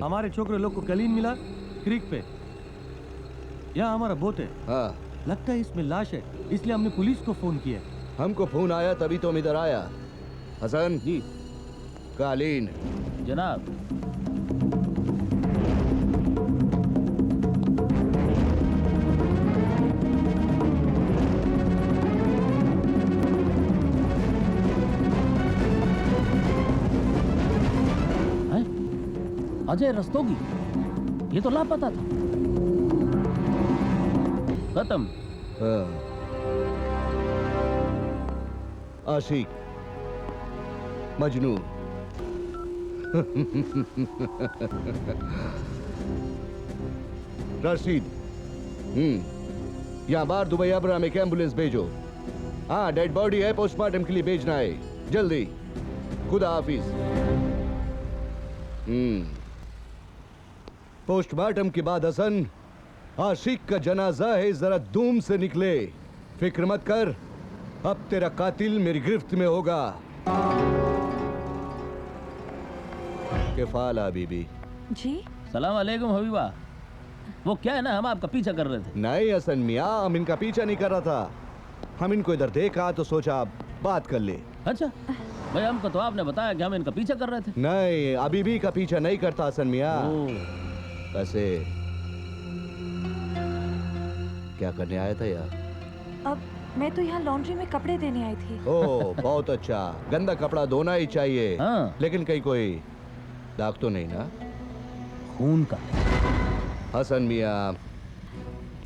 हमारे छोकरे लोग को कलीन मिला क्रीक पे। यहाँ हमारा बोट है। हाँ, लगता है इसमें लाश है, इसलिए हमने पुलिस को फोन किया। हमको फोन आया तभी तो हम इधर आया। हसन जी कालीन। जनाब। अजय रस्तोगी, ये तो लापता था। खत्म। आशिक, मजनू। रशीद, यहाँ बार दुबई आबरा में एक एम्बुलेंस भेजो। हाँ, डेड बॉडी है, पोस्टमार्टम के लिए भेजना है, जल्दी। खुदा हाफिज। पोस्टमार्टम के बाद हसन, आशिक का जनाजा है, जरा धूम से निकले। फिक्र मत कर, अब तेरा कातिल मेरी गिरफ्त में होगा। केफाला बीबी जी। सलाम अलैकुम हबीबा। वो क्या है ना, हम आपका पीछा कर रहे थे। नहीं हसन मियाँ, हम इनका पीछा नहीं कर रहा था। हम इनको इधर देखा तो सोचा आप बात कर ले। अच्छा भाई, हमको तो आपने बताया कि हम इनका पीछा कर रहे थे। नहीं, अभी भी का पीछा नहीं करता हसन मियाँ। वैसे क्या करने आया था यार? अब मैं तो यहाँ लॉन्ड्री में कपड़े देने आई थी। ओह बहुत अच्छा, गंदा कपड़ा धोना ही चाहिए। हाँ। लेकिन कहीं कोई दाग तो नहीं ना? खून का। हसन मियाँ,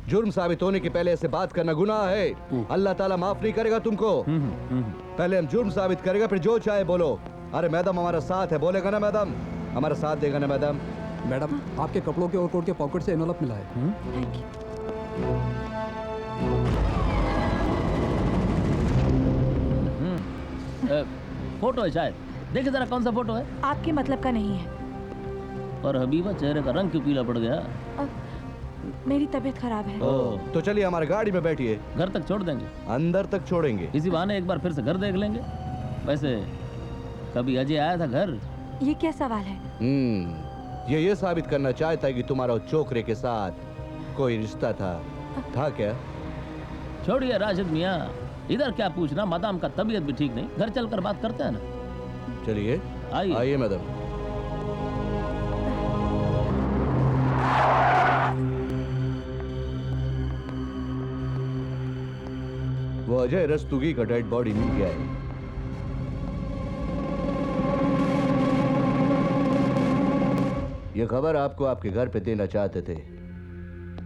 जुर्म साबित होने के पहले ऐसे बात करना गुनाह है। अल्लाह ताला माफ नहीं करेगा तुमको। पहले हम जुर्म साबित करेगा, फिर जो चाहे बोलो। अरे मैडम हमारा साथ है, बोलेगा ना मैडम? हमारा साथ देगा ना मैडम? मैडम, आपके कपड़ों के ओवरकोट के पॉकेट से एनवलप मिला है। Thank you. फोटो है शायद, देखिए जरा कौन सा फोटो है। आपके मतलब का नहीं है। और हबीबा, चेहरे का रंग क्यों पीला पड़ गया? मेरी तबीयत खराब है। तो चलिए हमारी गाड़ी में बैठिए। घर तक छोड़ देंगे? अंदर तक छोड़ेंगे। इसी बहाने एक बार फिर से घर देख लेंगे। वैसे कभी अजय आया था घर? ये क्या सवाल है? ये साबित करना चाहता है कि तुम्हारा चोकरे के साथ कोई रिश्ता था क्या? छोड़िए राशिद मियाँ, इधर क्या पूछना। मादाम का तबीयत भी ठीक नहीं, घर चलकर बात करते हैं ना। चलिए आइए मैडम। वो अजय रस्तोगी का डेड बॉडी मिल गया है। ये खबर आपको आपके घर पे देना चाहते थे,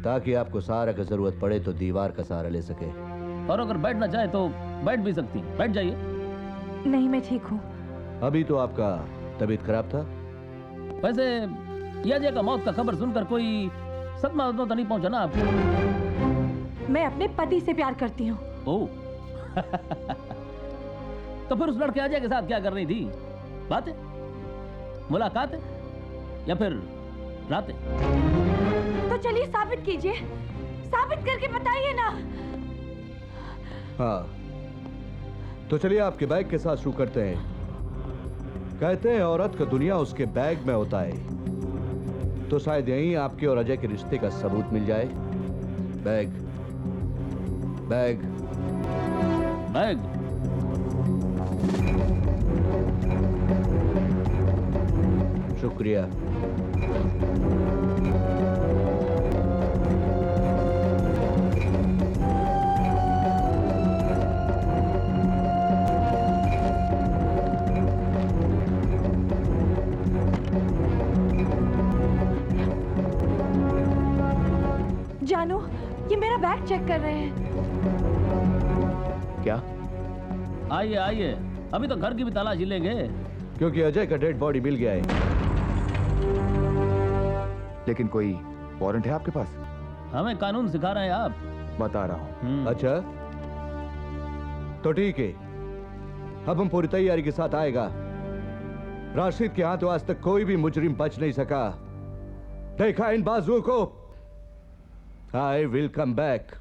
ताकि आपको सहारा की जरूरत पड़े तो दीवार का सहारा ले सके। और अगर बैठना चाहे तो बैठ भी सकती, बैठ जाइए। नहीं, मैं ठीक हूँ। अभी तो आपका तबीयत खराब था। वैसे ये अजय का मौत का खबर सुनकर कोई सदमा तो नहीं पहुंचा ना आपको? मैं अपने पति से प्यार करती हूँ। ओह तो फिर उस लड़के अजय के साथ क्या कर रही थी? बातें, मुलाकातें, या फिर रातें? तो चलिए साबित कीजिए, साबित करके बताइए ना। हाँ, तो चलिए आपके बैग के साथ शुरू करते हैं। कहते हैं औरत का दुनिया उसके बैग में होता है, तो शायद यहीं आपके और अजय के रिश्ते का सबूत मिल जाए। Bag bag bag. शुक्रिया। जानू, ये मेरा बैग चेक कर रहे हैं। क्या? आइए आइए, अभी तो घर की भी तलाशी लेंगे। क्योंकि अजय का डेड बॉडी मिल गया है। लेकिन कोई वारंट है आपके पास? हमें कानून सिखा रहे हैं आप? बता रहा हूँ। अच्छा, तो ठीक है, अब हम पूरी तैयारी के साथ आएगा। राशिद के हाथों आज तक कोई भी मुजरिम बच नहीं सका। देखा इन बाजुओं को? I will come back.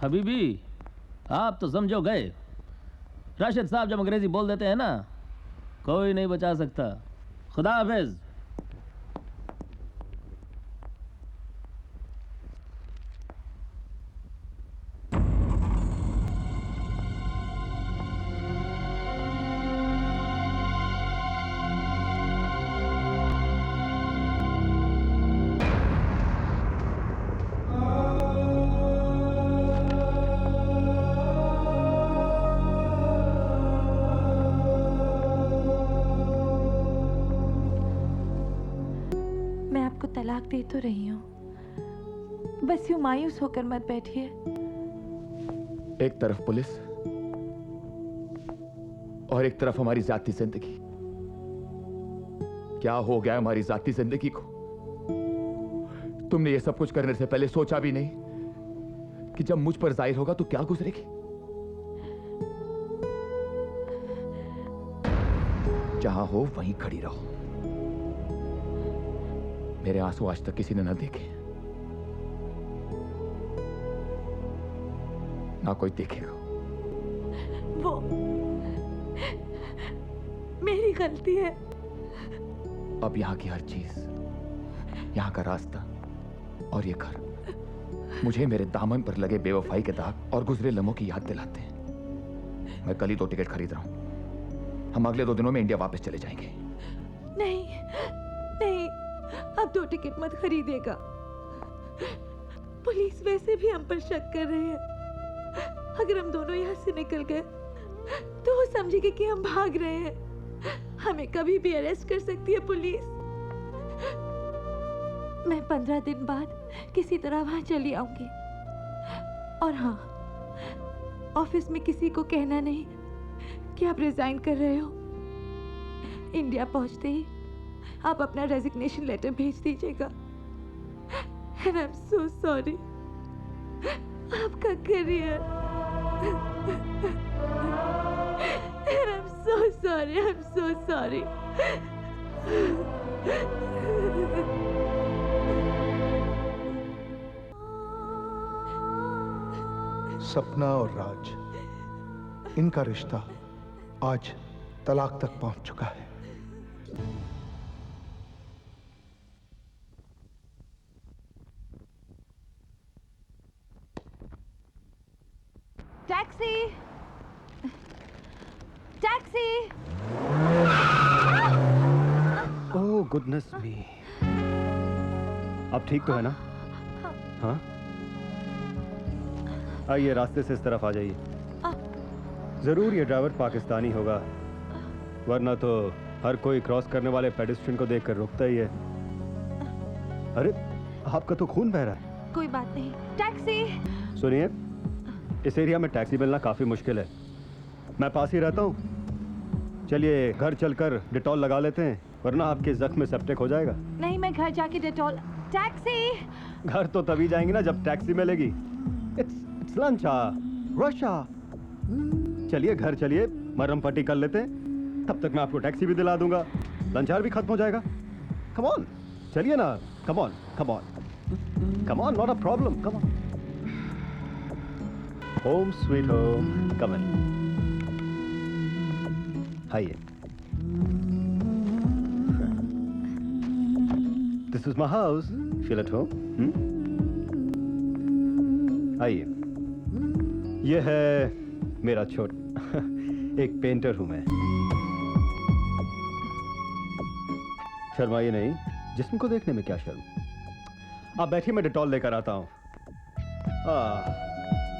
Habibi, आप तो समझो गए। राशिद साहब जब अंग्रेजी बोल देते हैं ना, कोई नहीं बचा सकता। खुदा हाफिज। मैं आपको तलाक दे तो रही हूँ, बस यूं मायूस होकर मत बैठिए। एक तरफ पुलिस और एक तरफ हमारी जाती जिंदगी। क्या हो गया हमारी जाती जिंदगी को? तुमने ये सब कुछ करने से पहले सोचा भी नहीं कि जब मुझ पर जाहिर होगा तो क्या गुजरेगी? जहां हो वहीं खड़ी रहो। मेरे आंसू आज तक किसी ने न देखे, ना कोई देखेगा। वो मेरी गलती है। अब यहां की हर चीज, यहां का रास्ता और ये घर मुझे मेरे दामन पर लगे बेवफाई के दाग और गुजरे लम्हों की याद दिलाते हैं। मैं कल ही 2 टिकट खरीद रहा हूं। हम अगले 2 दिनों में इंडिया वापस चले जाएंगे। नहीं नहीं, अब 2 टिकट मत खरीदेगा। पुलिस वैसे भी हम पर शक कर रही है। अगर हम दोनों यहाँ से निकल गए तो वो समझेगी कि हम भाग रहे हैं। हमें कभी भी अरेस्ट कर सकती है पुलिस। मैं 15 दिन बाद किसी तरह वहां चली आऊंगी। और हाँ, ऑफिस में किसी को कहना नहीं कि आप रिजाइन कर रहे हो। इंडिया पहुंचते ही आप अपना रेजिग्नेशन लेटर भेज दीजिएगा। And I'm so sorry. आपका career. And I'm so sorry. I'm so sorry. सपना और राज, इनका रिश्ता आज तलाक तक पहुंच चुका है। टैक्सी! टैक्सी! ओह गुडनेस मी। आप ठीक तो है ना? हाँ, आइए रास्ते से इस तरफ आ जाइए। जरूर ये ड्राइवर पाकिस्तानी होगा, वरना तो हर कोई क्रॉस करने वाले पेडेस्ट्रियन को देखकर रुकता ही है। अरे आपका तो खून बह रहा है। कोई बात नहीं। टैक्सी! सुनिए, इस एरिया में टैक्सी मिलना काफी मुश्किल है। मैं पास ही रहता हूँ। चलिए घर चलकर डिटॉल लगा लेते हैं, वरना आपके जख्म में सेप्टिक हो जाएगा। नहीं, मैं घर जाके डेटॉल। टैक्सी! घर तो तभी जाएंगे ना जब टैक्सी मिलेगी। It's lunch hour, rush hour. चलिए घर चलिए, मरहम पट्टी कर लेते हैं, तब तक मैं आपको टैक्सी भी दिला दूंगा, लंच आवर भी खत्म हो जाएगा। कम ऑन, चलिए ना। Come on, come on, come on, not a problem, come on. Home sweet home, come in. आइए। This is my house, feel at home. आइए, ये है मेरा छोट एक पेंटर हूं मैं। शर्माइए नहीं, जिस्म को देखने में क्या शर्म। आप बैठिए, मैं डिटॉल लेकर आता हूं।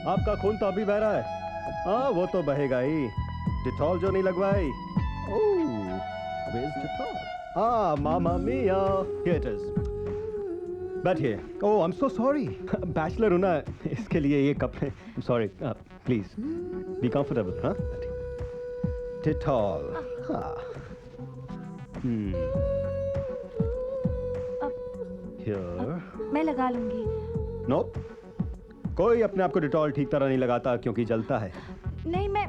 आपका खून तो अभी बह रहा है। हाँ, वो तो बहेगा ही, डिटॉल जो नहीं लगवाई। Oh, where's Dettol? मामा मिया, here it is. बैठिए। Oh, I am so sorry, bachelor हूं ना, इसके लिए ये कपड़े। Sorry, please be comfortable. हाँ, डिटॉल। हाँ, हियर। मैं लगा लूंगी। नो, कोई अपने आप को डिटॉल ठीक तरह नहीं लगाता क्योंकि जलता है। नहीं, मैं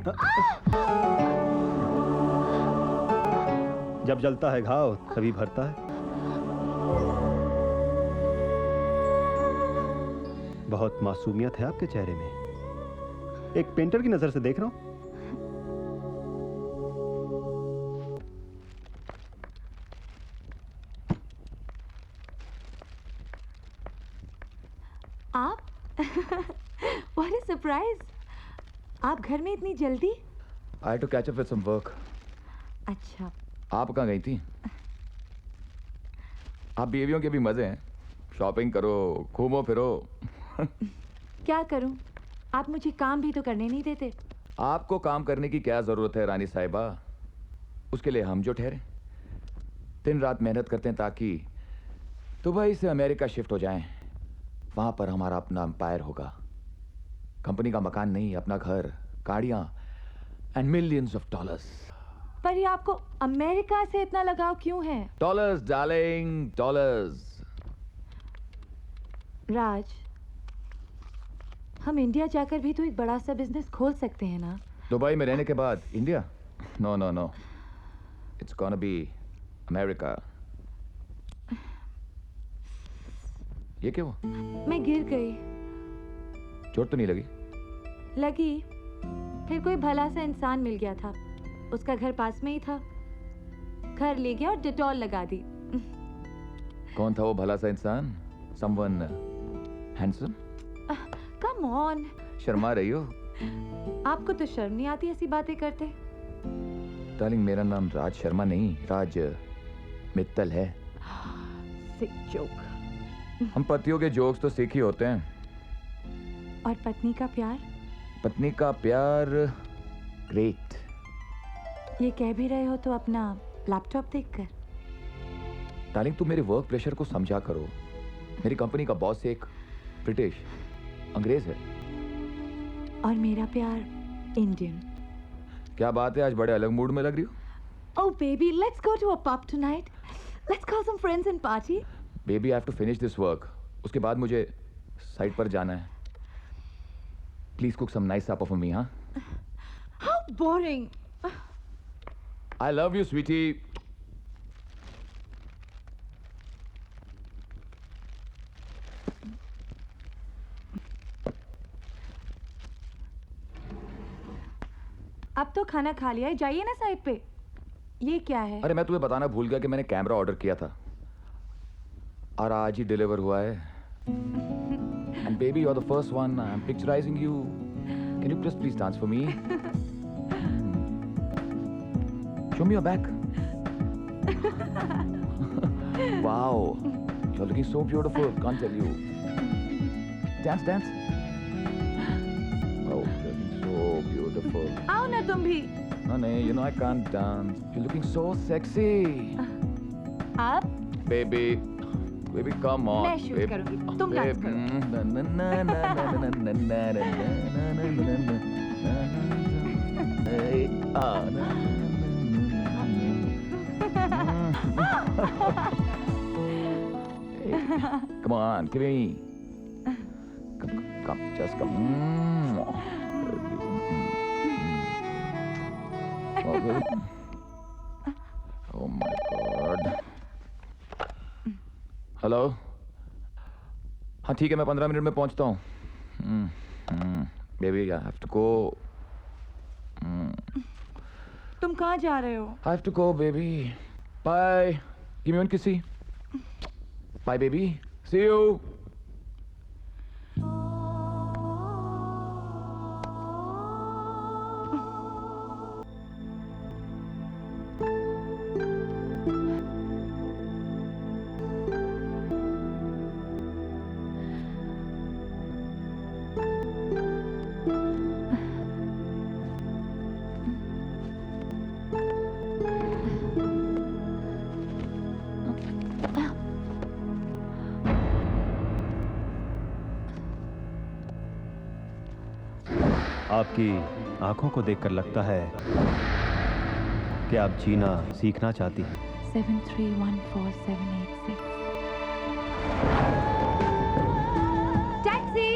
जब जलता है घाव तभी भरता है। बहुत मासूमियत है आपके चेहरे में, एक पेंटर की नजर से देख रहा हूं। आप व्हाट अ सरप्राइज। आप घर में इतनी जल्दी? I to catch up with some work. अच्छा, आप कहाँ गई थी? आप बीवियों के भी मजे हैं, शॉपिंग करो, घूमो फिरो। क्या करूं? आप मुझे काम भी तो करने नहीं देते। आपको काम करने की क्या जरूरत है रानी साहिबा? उसके लिए हम जो ठहरे, दिन रात मेहनत करते हैं ताकि दुबई से अमेरिका शिफ्ट हो जाएं। वहां पर हमारा अपना एम्पायर होगा। कंपनी का मकान नहीं, अपना घर, गाड़ियां एंड मिलियंस ऑफ डॉलर्स। पर ये आपको अमेरिका से इतना लगाव क्यों है? Dollars darling, dollars. राज, हम इंडिया जाकर भी तो एक बड़ा सा बिजनेस खोल सकते हैं ना? दुबई में रहने के बाद India? No no no, it's gonna be America. ये क्या हुआ? मैं गिर गई। चोट तो नहीं लगी? लगी, फिर कोई भला सा इंसान मिल गया था। उसका घर पास में ही था। घर ले गया और डिटॉल लगा दी। कौन था वो भला सा इंसान? Someone handsome? Come on, Sharma रही हो? आपको तो शर्म नहीं आती ऐसी बातें करते? डार्लिंग, मेरा नाम राज शर्मा नहीं, राज मित्तल है। सिक जोक। हम पतियों के जोक्स तो सीख ही होते हैं। और पत्नी का प्यार? पत्नी का प्यार ग्रेट। ये कह भी रहे हो तो अपना लैपटॉप देखकर। डार्लिंग, तुम मेरे वर्क प्रेशर को समझा करो। मेरी कंपनी का बॉस एक ब्रिटिश अंग्रेज है। और मेरा प्यार इंडियन। क्या बात है, आज बड़े अलग मूड में लग रही हो। Oh baby, let's go to a pub tonight. Let's call some friends and party. Baby, I have to finish this work. उसके बाद मुझे साइट पर जाना है। Please cook some nice supper for me, हाँ? How boring. I love you, sweetie. अब तो खाना खा लिया है, जाइए ना साइड पे। ये क्या है? अरे मैं तुम्हें बताना भूल गया कि मैंने कैमरा ऑर्डर किया था और आज ही डिलीवर हुआ है। And baby, you are the first one. I am picturising you. Can you please dance for me? Show me your back. Wow, you are looking so beautiful, can't tell you. Dance dance. Oh, you're looking so beautiful. आओ ना तुम भी। No, you know I can't dance. You're looking so sexy. आप? Baby, come on. मैं shoot करूंगी, तुम dance करो। Na na na na na na na na na na na na na. Hey, ah, na. Hey, come on, give me. Come, just come. Oh my God. Hello. हाँ ठीक है, मैं 15 minute में पहुंचता हूँ। Baby, I have to go. तुम कहाँ जा रहे हो? I have to go baby. Bye. Give me one kissy. Bye baby, see you. आपकी आंखों को देखकर लगता है कि आप जीना सीखना चाहती हैं। 7314786। टैक्सी।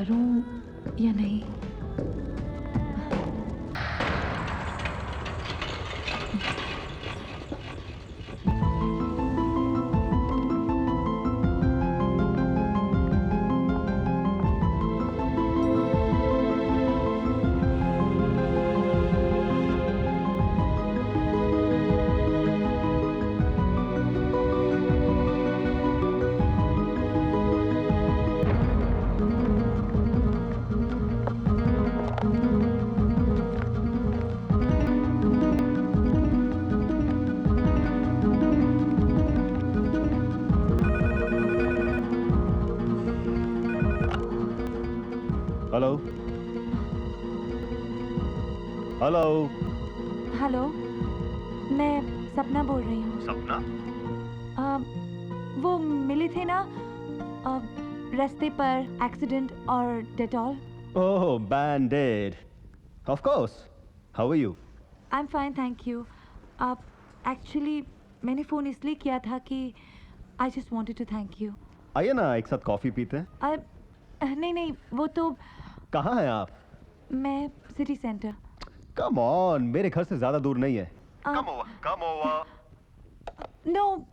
करूं या नहीं? Hello hello. हेलो, मैं सपना बोल रही हूँ। सपना? वो मिले थे ना रास्ते पर, एक्सीडेंट और Dettol. Oh, Band-Aid. Of course. How are you? I am fine, thank you. Actually मैंने फ़ोन इसलिए किया था कि I just wanted to thank you. आइए ना, एक साथ कॉफी पीते हैं। नहीं नहीं, वो तो कहाँ हैं आप? मैं सिटी सेंटर। कम ऑन, मेरे घर से ज्यादा दूर नहीं है। Come over, come over. No.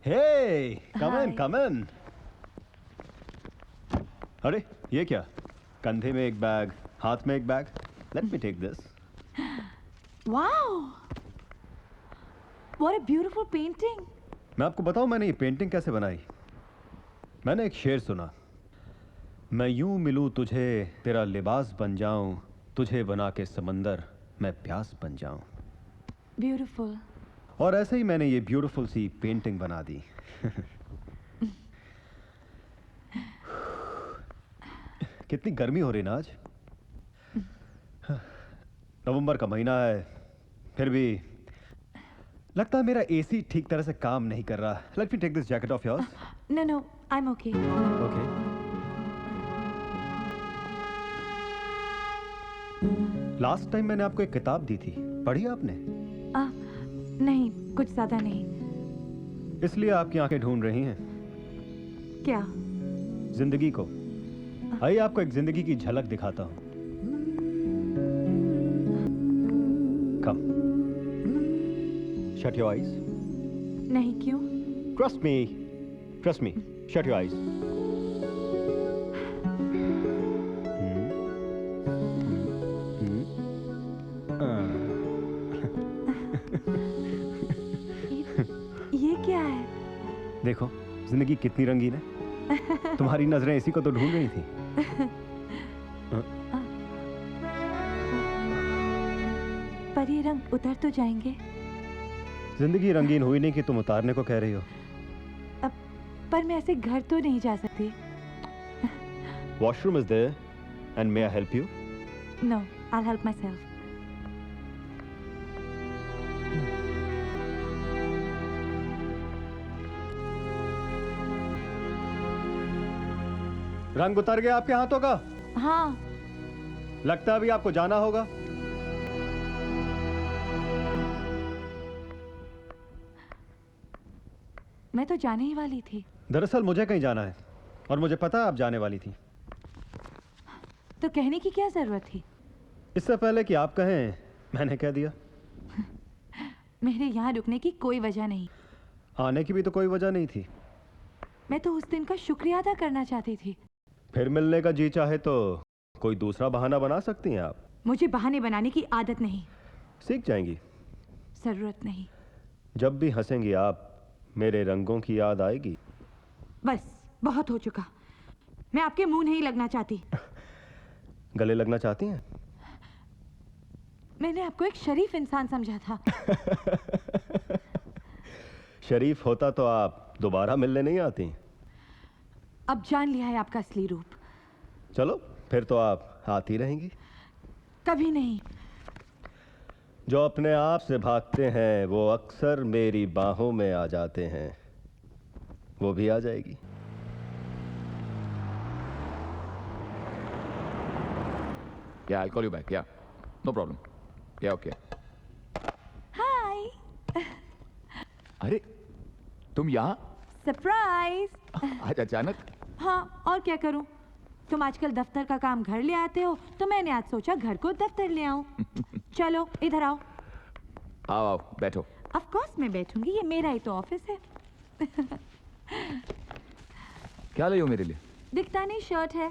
Hey, come in, Hi. come in. अरे ये क्या? कंधे में एक बैग, हाथ में एक bag. Let me take this. Wow, what a beautiful painting. मैं आपको बताऊं मैंने ये पेंटिंग कैसे बनाई? मैंने एक शेर सुना, मैं यूं मिलूं तुझे तेरा लिबास बन जाऊं, तुझे बना के समंदर मैं प्यास बन जाऊं। ब्यूटीफुल। और ऐसे ही मैंने ये ब्यूटीफुल सी पेंटिंग बना दी। कितनी गर्मी हो रही ना आज। नवंबर का महीना है, फिर भी लगता है मेरा एसी ठीक तरह से काम नहीं कर रहा। Let me take this jacket off yours. No no, I am okay. Okay. Last time मैंने आपको एक किताब दी थी, पढ़ी आपने? नहीं, कुछ ज्यादा नहीं। इसलिए आपकी आंखें ढूंढ रही हैं क्या? जिंदगी को। आइए आपको एक जिंदगी की झलक दिखाता हूं। कम। Shut your eyes. नहीं, क्यों? Trust me, trust me. Shut your eyes. ये क्या है? देखो जिंदगी कितनी रंगीन है। तुम्हारी नजरें इसी को तो ढूंढ रही थी। पर ये रंग उतर तो जाएंगे। जिंदगी रंगीन हुई नहीं कि तुम उतारने को कह रही हो। पर मैं ऐसे घर तो नहीं जा सकती। Washroom is there and may I help you? No, I help myself. रंग उतर गया आपके हाथों का? हाँ। लगता है अभी आपको जाना होगा। मैं तो जाने ही वाली थी। दरअसल मुझे कहीं जाना है और मुझे पता है आप जाने वाली थी। तो कहने की क्या जरूरत थी? इससे पहले कि आप कहें मैंने कह दिया। मेरे यहाँ रुकने की कोई वजह नहीं। आने की भी तो कोई वजह नहीं थी। मैं तो उस दिन का शुक्रिया अदा करना चाहती थी। फिर मिलने का जी चाहे तो कोई दूसरा बहाना बना सकती हैं आप। मुझे बहाने बनाने की आदत नहीं। सीख जाएंगी। जरूरत नहीं। जब भी हंसेंगी आप मेरे रंगों की याद आएगी। बस बहुत हो चुका। मैं आपके मुंह नहीं लगना चाहती। गले लगना चाहती हैं? मैंने आपको एक शरीफ इंसान समझा था। शरीफ होता तो आप दोबारा मिलने नहीं आती। अब जान लिया है आपका असली रूप। चलो फिर तो आप आती रहेंगी। कभी नहीं। जो अपने आप से भागते हैं वो अक्सर मेरी बाहों में आ जाते हैं। वो भी आ जाएगी। Yeah, I'll call you back. Yeah, no problem. Yeah, okay. हाय। अरे तुम यहाँ सरप्राइज। आज अचानक? हाँ, और क्या करूं? तुम आजकल दफ्तर का काम घर ले आते हो, तो मैंने आज सोचा घर को दफ्तर ले आऊं। चलो इधर आओ। आओ आओ बैठो। ऑफ कोर्स मैं बैठूंगी, ये मेरा ही तो ऑफिस है। क्या लाई हो मेरे लिए? दिखता नहीं, शर्ट है।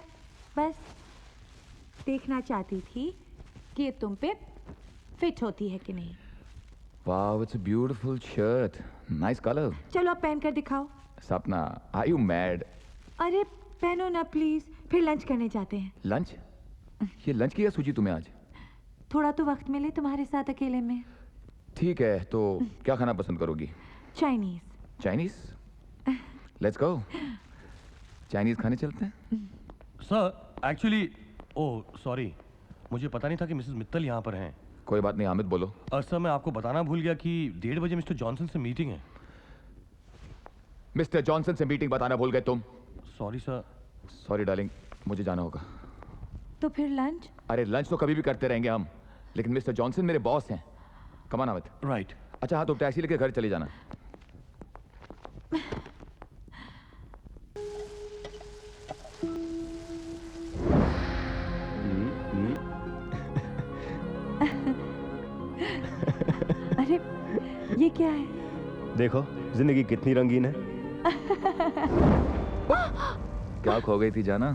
बस देखना चाहती थी कि ये तुम पे फिट होती है कि नहीं। वाह, it's a beautiful shirt, nice colour. चलो अब पहन कर दिखाओ। सपना, आर यू मैड? अरे पहनो ना प्लीज, फिर लंच करने जाते हैं। लंच? ये लंच की क्या सूची तुम्हें आज? थोड़ा तो वक्त मिले तुम्हारे साथ अकेले में। ठीक है, तो क्या खाना पसंद करोगी? Chinese. Chinese? Let's go. Chinese खाने चलते हैं। सर एक्चुअली, ओह सॉरी, मुझे पता नहीं था कि मिसेस मित्तल यहाँ पर हैं। कोई बात नहीं, हामिद बोलो। सर मैं आपको बताना भूल गया कि 1:30 बजे मिस्टर जॉनसन से मीटिंग है। मिस्टर जॉनसन से मीटिंग बताना भूल गए तुम? Sorry sir. सॉरी डार्लिंग, मुझे जाना होगा। तो फिर लंच? अरे लंच तो कभी भी करते रहेंगे हम, लेकिन मिस्टर जॉनसन मेरे बॉस हैं। Come on Hamid. राइट। अच्छा हाँ, तो टैक्सी लेके घर चले जाना। अरे ये क्या है? देखो जिंदगी कितनी रंगीन है। क्या खो गई थी जाना?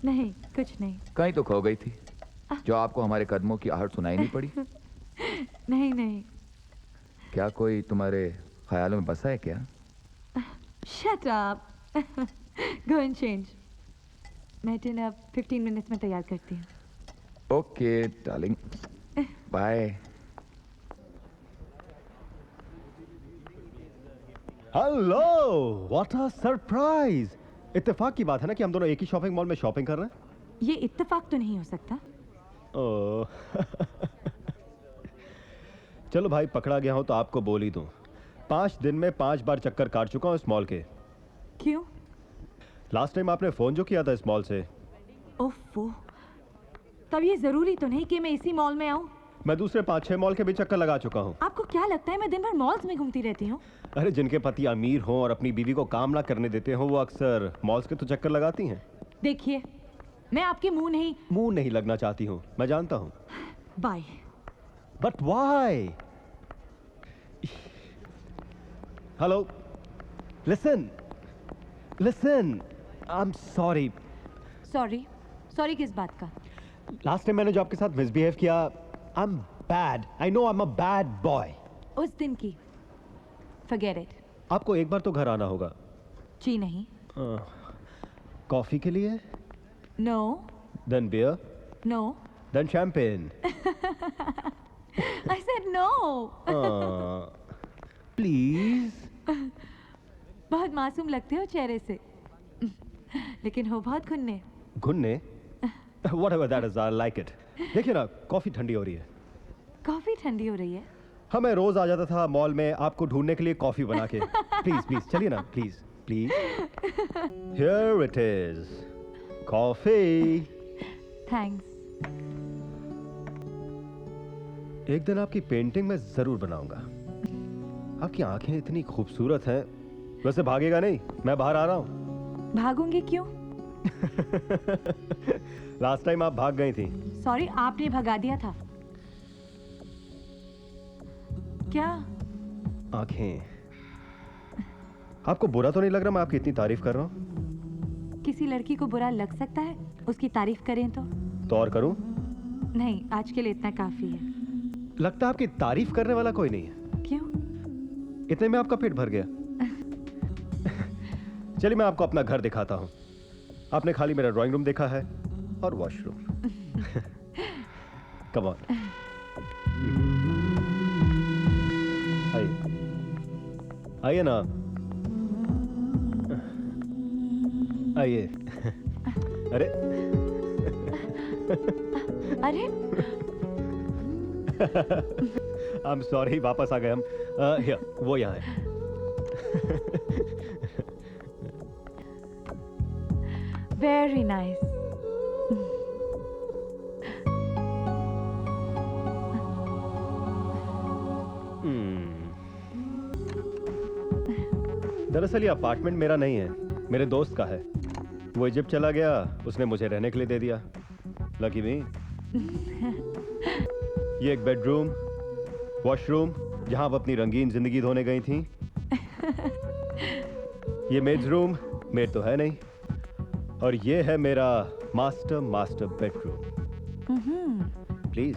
नहीं कुछ नहीं। कहीं तो खो गई थी, जो आपको हमारे कदमों की आहट सुनाई नहीं पड़ी? नहीं नहीं। क्या कोई तुम्हारे ख्यालों में बसा है क्या? Shut up. Go and change. मैं डिनर 15 मिनट्स में तैयार करती हूँ। Okay darling, bye. Hello, what a surprise. इत्तेफाक की बात है ना कि हम दोनों एक ही शॉपिंग मॉल में शॉपिंग कर रहे हैं। ये इत्तेफाक तो नहीं हो सकता। ओह। चलो भाई, पकड़ा गया हूं तो आपको बोल ही दूं। 5 दिन में 5 बार चक्कर काट चुका हूं इस मॉल के। क्यों? लास्ट टाइम आपने फोन जो किया था इस मॉल से। ओफो, तब ये जरूरी तो नहीं कि मैं इसी मॉल में आऊं। मैं दूसरे 5-6 मॉल के भी चक्कर लगा चुका हूं। आपको क्या लगता है मैं दिन भर मॉल्स में घूमती रहती हूँ? अरे जिनके पति अमीर हों और अपनी बीवी को काम ना करने देते हो, वो अक्सर मॉल्स के तो चक्कर लगाती हैं। देखिए, मैं आपके मुंह नहीं लगना चाहती हूँ, मैं जानता हूँ। Bye. But why? Hello, listen listen, I am sorry. Sorry? Sorry किस बात का? लास्ट टाइम मैंने जो आपके साथ मिसबिहेव किया, I am bad, I know I am a bad boy. उस दिन की फॉरगेट इट। आपको एक बार तो घर आना होगा। जी नहीं। कॉफी के लिए? No then beer? No. Then champagne? I said no. Please. बहुत मासूम लगते हो चेहरे से, लेकिन हो बहुत खुन्ने। घुन्ने? Whatever that is, I like it. देखिए ना, कॉफी ठंडी हो रही है। कॉफी ठंडी हो रही है? मैं रोज आ जाता था मॉल में आपको ढूंढने के लिए कॉफी बना के। प्लीज प्लीज चलिए ना, please please. Here it is, coffee. Thanks. एक दिन आपकी पेंटिंग मैं जरूर बनाऊंगा। आपकी आंखें इतनी खूबसूरत हैं। वैसे भागेगा नहीं, मैं बाहर आ रहा हूं। भागूंगी क्यों? लास्ट टाइम आप भाग गई थी। सॉरी, आपने भगा दिया था। क्या? आंखें। आपको बुरा तो नहीं लग रहा मैं आपकी इतनी तारीफ कर रहा हूं? किसी लड़की को बुरा लग सकता है उसकी तारीफ करें तो और करूं? नहीं, आज के लिए इतना काफी है। लगता है आपकी तारीफ करने वाला कोई नहीं है। क्यों? इतने में आपका पेट भर गया। चलिए मैं आपको अपना घर दिखाता हूं। आपने खाली मेरा ड्राइंग रूम देखा है और वॉशरूम। कम ऑन, आइए आइए ना, आइए। अरे अरे आई एम सॉरी, वापस आ गए हम। हियर, वो यहाँ है। Very nice. दरअसल ये अपार्टमेंट मेरा नहीं है, मेरे दोस्त का है। वो इजिप्ट चला गया, उसने मुझे रहने के लिए दे दिया। लकी मी। ये एक बेडरूम, वॉशरूम जहां वो अपनी रंगीन जिंदगी धोने गई थी। ये मेड्स रूम, मेड तो है नहीं। और ये है मेरा मास्टर बेडरूम। प्लीज।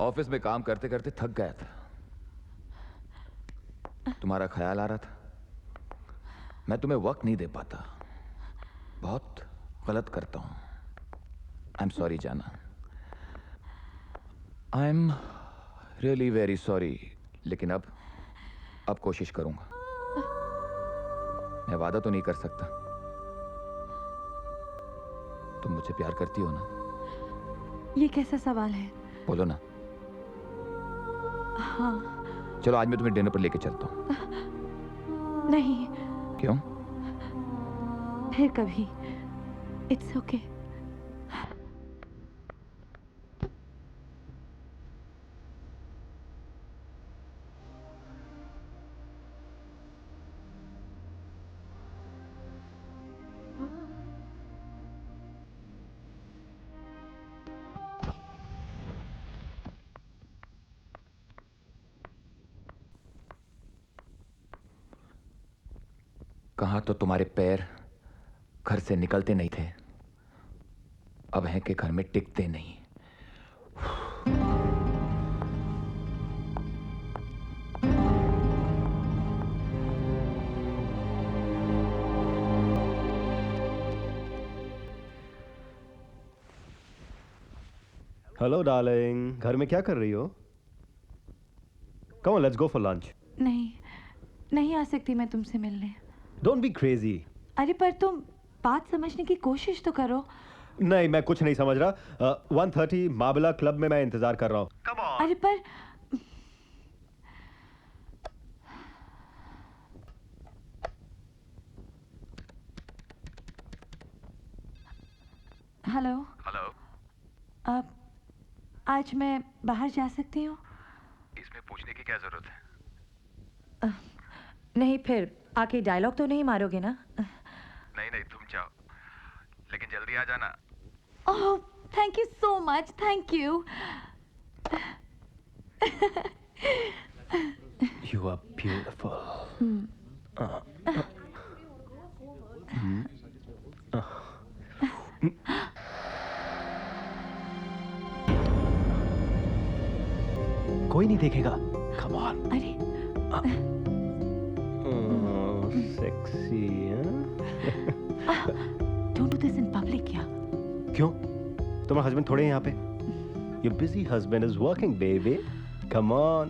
ऑफिस में काम करते करते थक गया था। तुम्हारा ख्याल आ रहा था। मैं तुम्हें वक्त नहीं दे पाता, बहुत गलत करता हूं। आई एम सॉरी जाना, I am really very sorry. लेकिन अब कोशिश करूंगा। मैं वादा तो नहीं कर सकता। तुम मुझे प्यार करती हो ना? ये कैसा सवाल है? बोलो ना। हाँ। चलो आज मैं तुम्हें डिनर पर लेके चलता हूँ। नहीं। क्यों? फिर कभी। It's okay. कहा तो तुम्हारे पैर घर से निकलते नहीं थे, अब हैं कि घर में टिकते नहीं। हेलो डार्लिंग, घर में क्या कर रही हो? Come on, let's go for lunch. नहीं, नहीं आ सकती मैं तुमसे मिलने। Don't be crazy. अरे पर तुम बात समझने की कोशिश तो करो। नहीं, मैं कुछ नहीं समझ रहा। 1:30 माबला क्लब में मैं इंतजार कर रहा हूँ। Come on. अरे पर हेलो। हेलो। आज मैं बाहर जा सकती हूँ? इसमें पूछने की क्या जरूरत है? नहीं, फिर आके डायलॉग तो नहीं मारोगे ना? नहीं नहीं, तुम जाओ, लेकिन जल्दी आ जाना। Oh, thank you so much, thank you. You are beautiful. कोई नहीं देखेगा। Come on. अरे Sexy, huh? Don't do this in public क्या? क्यों? तुम्हारा हस्बैंड थोड़े हैं यहाँ पे? Your busy husband is working, baby. Come on.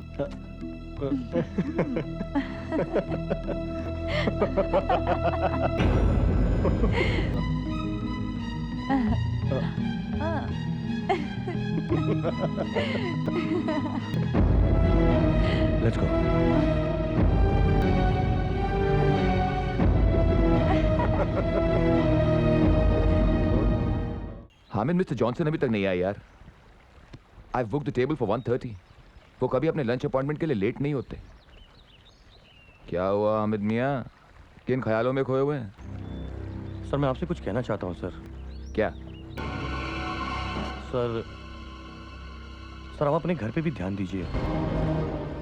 Let's go. Hamid, mister Johnson अभी तक नहीं आया यार। I book the table for 1:30। वो कभी अपने लंच अपॉइंटमेंट के लिए लेट नहीं होते। क्या हुआ हामिद मियाँ, किन ख्यालों में खोए हुए हैं? सर मैं आपसे कुछ कहना चाहता हूँ सर। क्या? सर आप अपने घर पे भी ध्यान दीजिए।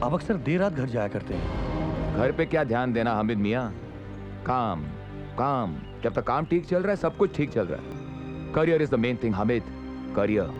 आप अक्सर देर रात घर जाया करते हैं। घर पे क्या ध्यान देना हामिद मियाँ, काम काम। जब तक काम ठीक चल रहा है सब कुछ ठीक चल रहा है। Career is the main thing Hamid, career.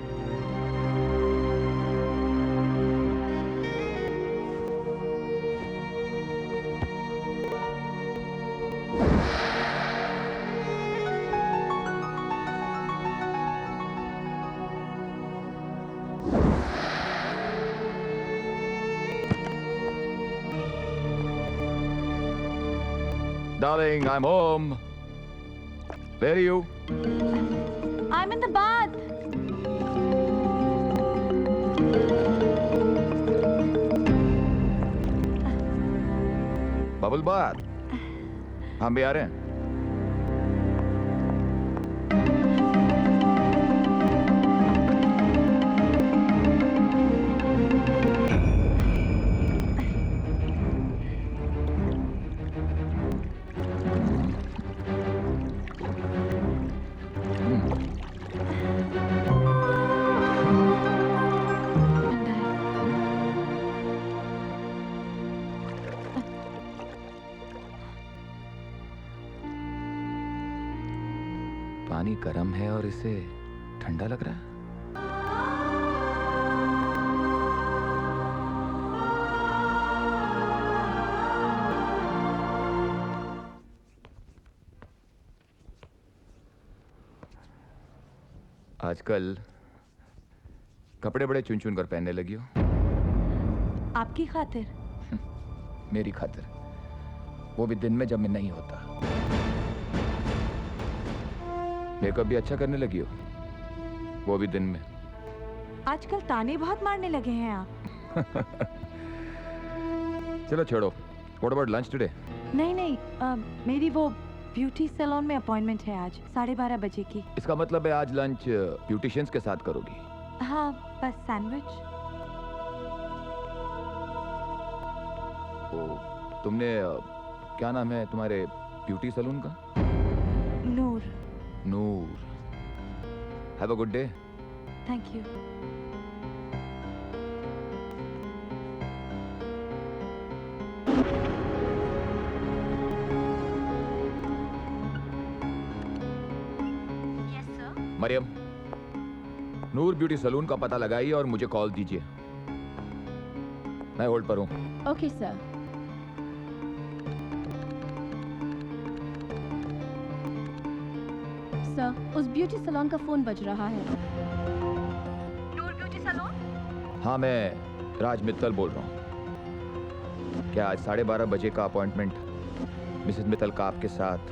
Darling, I'm home. Where are you? I'm in the bath. Bubble बात। हम भी आ रहे हैं। पानी गर्म है और इसे ठंडा लग रहा है। आजकल कपड़े बड़े चुन चुन कर पहनने लगी हो। आपकी खातिर? मेरी खातिर, वो भी दिन में जब मैं नहीं होता। मेकअप भी अच्छा करने लगी हो, वो भी दिन में। आजकल ताने बहुत मारने लगे हैं आप। चलो छोड़ो। What about lunch today? नहीं, मेरी वो ब्यूटी सैलून में अपॉइंटमेंट है आज 12:30 बजे की। इसका मतलब है आज लंच ब्यूटिशियंस के साथ करोगी? हाँ, बस सैंडविच। तुमने क्या नाम है तुम्हारे ब्यूटी सैलून का? Noor. Noor. Have a good day. Thank you. Mariam, Noor beauty salon का पता लगाइए और मुझे कॉल दीजिए। मैं होल्ड पर हूँ। Okay sir. सर, उस ब्यूटी सैलून का फोन बज रहा है। नूर ब्यूटी सैलून? हाँ, मैं राज मित्तल बोल रहा हूँ। क्या आज 12:30 बजे का अपॉइंटमेंट मिसेस मित्तल का आपके साथ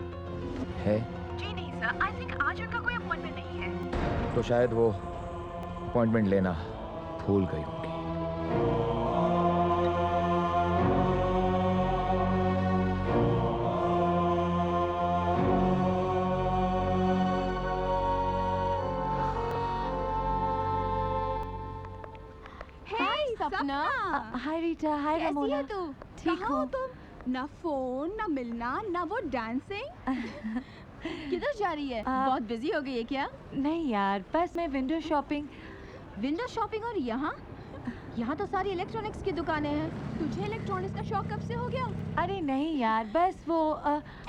है? जी नहीं सर, आई थिंक आज उनका कोई अपॉइंटमेंट नहीं है। तो शायद वो अपॉइंटमेंट लेना भूल गई होंगी। सपना, हाय रीटा, हाय कैसी रमोला। है तू? ठीक कहाँ हो हूँ। तुम? ना फोन, ना मिलना, ना वो डांसिंग। किधर जा रही है? बहुत बिजी हो गई है क्या? नहीं यार, बस मैं विंडो शॉपिंग। विंडो शॉपिंग और यहाँ? यहाँ तो सारी इलेक्ट्रॉनिक्स की दुकानें हैं। तुझे इलेक्ट्रॉनिक्स का शौक कब से हो गया? अरे नहीं यार, बस वो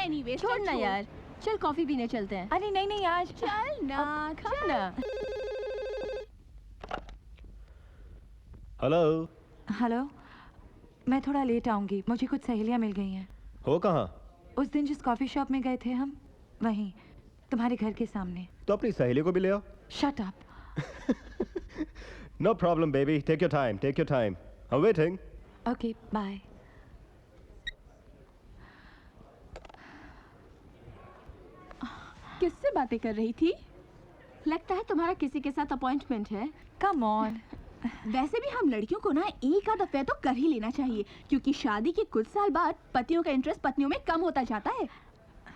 एनीवे, छोड़ ना यार। चल कॉफी पीने चलते हैं। अरे नहीं नहीं आज चल ना, खा ना। हेलो। हेलो, मैं थोड़ा लेट आऊंगी, मुझे कुछ सहेलियां मिल गई हैं। हो कहाँ? उस दिन जिस कॉफी शॉप में गए थे हम, वहीं तुम्हारे घर के सामने। तो अपनी सहेली को भी ले आओ। Shut up. No problem baby, take your time, take your time, I am waiting. Okay, bye. किससे बातें कर रही थी? लगता है तुम्हारा किसी के साथ अपॉइंटमेंट है। Come on. वैसे भी हम लड़कियों को ना एक आध अफेयर तो कर ही लेना चाहिए, क्योंकि शादी के कुछ साल बाद पतियों का इंटरेस्ट पत्नियों में कम होता जाता है।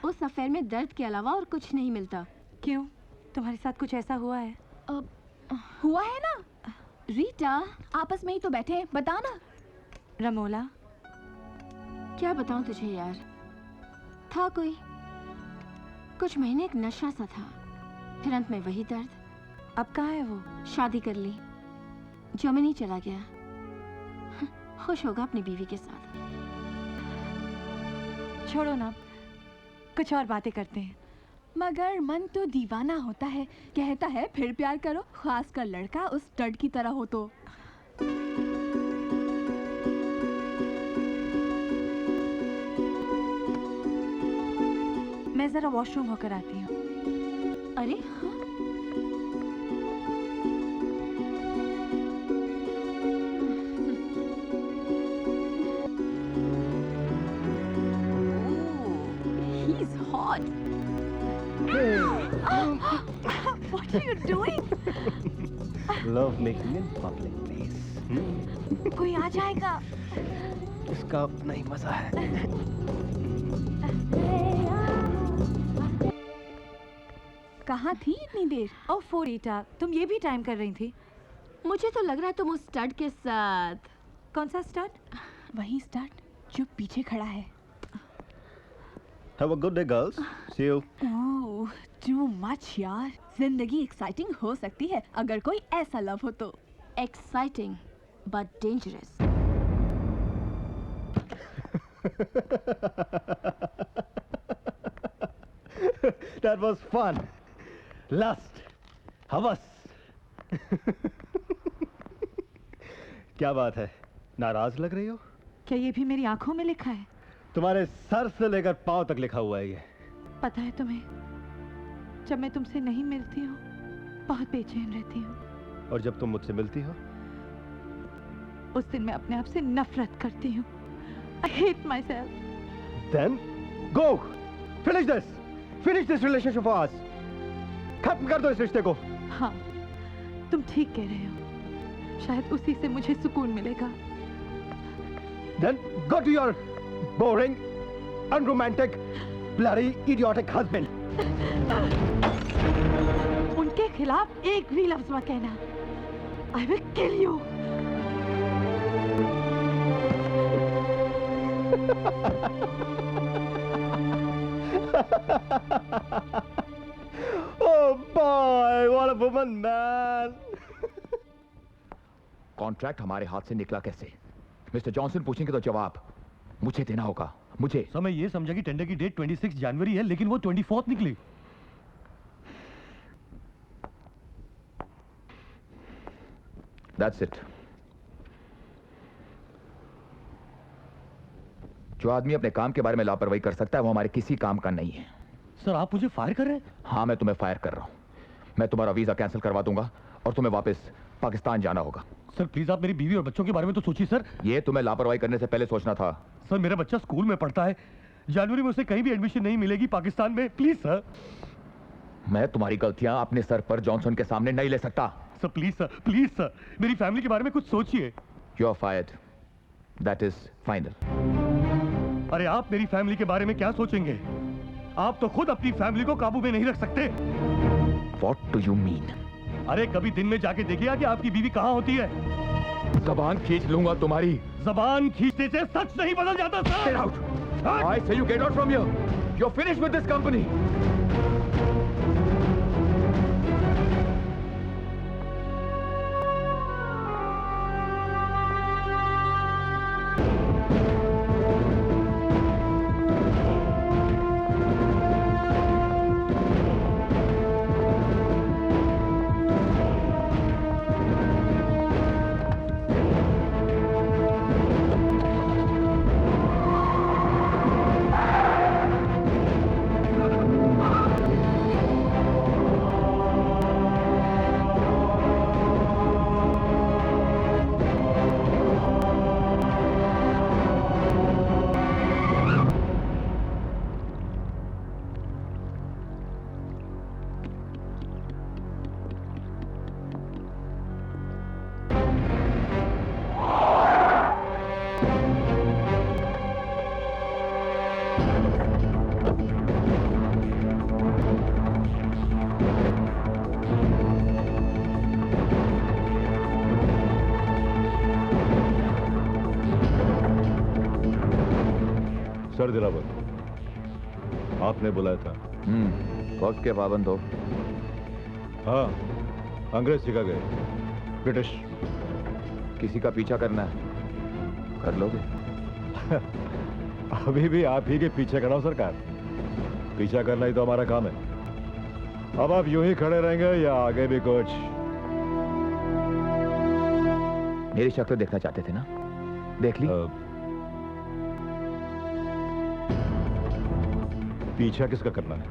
उस अफेयर में दर्द के अलावा और कुछ नहीं मिलता। क्यों, तुम्हारे साथ कुछ ऐसा हुआ है? हुआ है ना। रीटा, आपस में ही तो बैठे हैं, बता ना। रमोला, क्या बताऊं तुझे यार, था कोई कुछ महीने एक नशा सा था, फिर अंत में वही दर्द। अब कहाँ है वो? शादी कर ली, जर्मनी चला गया। खुश होगा अपनी बीवी के साथ। छोड़ो ना, कुछ और बातें करते हैं। मगर मन तो दीवाना होता है, कहता है फिर प्यार करो, खासकर लड़का उस स्टड की तरह हो तो। मैं जरा वॉशरूम होकर आती हूँ। अरे हाँ? He's hot. What are you doing? Love making in public place. कोई आ जाएगा। इसका अपना ही मजा है। कहाँ थी इतनी देर? ओह रीटा, तुम ये भी टाइम कर रही थी? मुझे तो लग रहा है तुम उस स्टड के साथ। कौन सा स्टड? वही स्टड जो पीछे खड़ा है। Have a good day, girls. See you. Oh, too much यार। जिंदगी एक्साइटिंग हो सकती है अगर कोई ऐसा लव हो तो। Exciting but dangerous. That was fun. Lust. हवस. क्या बात है? नाराज लग रही हो? क्या ये भी मेरी आंखों में लिखा है? तुम्हारे सर से लेकर पांव तक लिखा हुआ है ये। पता है तुम्हें, जब मैं तुमसे नहीं मिलती हूँ बहुत बेचैन रहती हूँ। और जब तुम मुझसे मिलती हो उस दिन मैं अपने आप से नफरत करती हूँ। I hate myself. Then go. Finish this. Finish this relationship for us. खत्म कर दो इस रिश्ते को। हाँ, तुम ठीक कह रहे हो। शायद उसी से मुझे सुकून मिलेगा। Then go to your boring, unromantic, bloody, idiotic husband. उनके खिलाफ एक भी लफ्ज मत कहना। I will kill you. Oh boy, what a woman, man. Contract हमारे हाथ से निकला कैसे? मिस्टर जॉनसन पूछेंगे तो जवाब मुझे देना होगा। मुझे। सर, मैं ये समझा कि टेंडर की डेट 26 जनवरी है, लेकिन वो 24 निकली। That's it. जो आदमी अपने काम के बारे में लापरवाही कर सकता है वो हमारे किसी काम का नहीं है। सर, आप मुझे फायर कर रहे हैं? हाँ, मैं तुम्हें फायर कर रहा हूं। मैं तुम्हारा वीजा कैंसिल करवा दूंगा और तुम्हें वापस पाकिस्तान जाना होगा। सर प्लीज आप मेरी बीवी और बच्चों के बारे में तो सोचिए सर। ये तुम्हें लापरवाही करने से पहले सोचना था। सर मेरा बच्चा स्कूल में पढ़ता है, जनवरी में उसे कहीं भी एडमिशन नहीं मिलेगी पाकिस्तान में, प्लीज सर। मैं तुम्हारी गलतियां अपने सर पर जॉनसन के सामने नहीं ले सकता। Sir please sir, please sir, मेरी फैमिली के बारे में कुछ सोचिए। You are fired, that is final. अरे आप मेरी फैमिली के बारे में क्या सोचेंगे? आप तो खुद अपनी फैमिली को काबू में नहीं रख सकते। What do you mean? अरे कभी दिन में जाके देखिए कि आपकी बीवी कहाँ होती है। जबान खींच लूंगा तुम्हारी। जबान खींचने से सच नहीं बदल जाता sir. Get out! I say you get out from here. You're finished with this company. Sir Dilawar, आपने बुलाया था। वक्त के पाबंद हो। हाँ, अंग्रेज सिखा गए, ब्रिटिश। किसी का पीछा करना है, कर लोगे? अभी भी आप ही के पीछे खड़ा हूं सरकार। पीछा करना ही तो हमारा काम है। अब आप यूं ही खड़े रहेंगे या आगे भी कुछ? मेरी शक्ल देखना चाहते थे ना, देख ली। पीछा किसका करना है?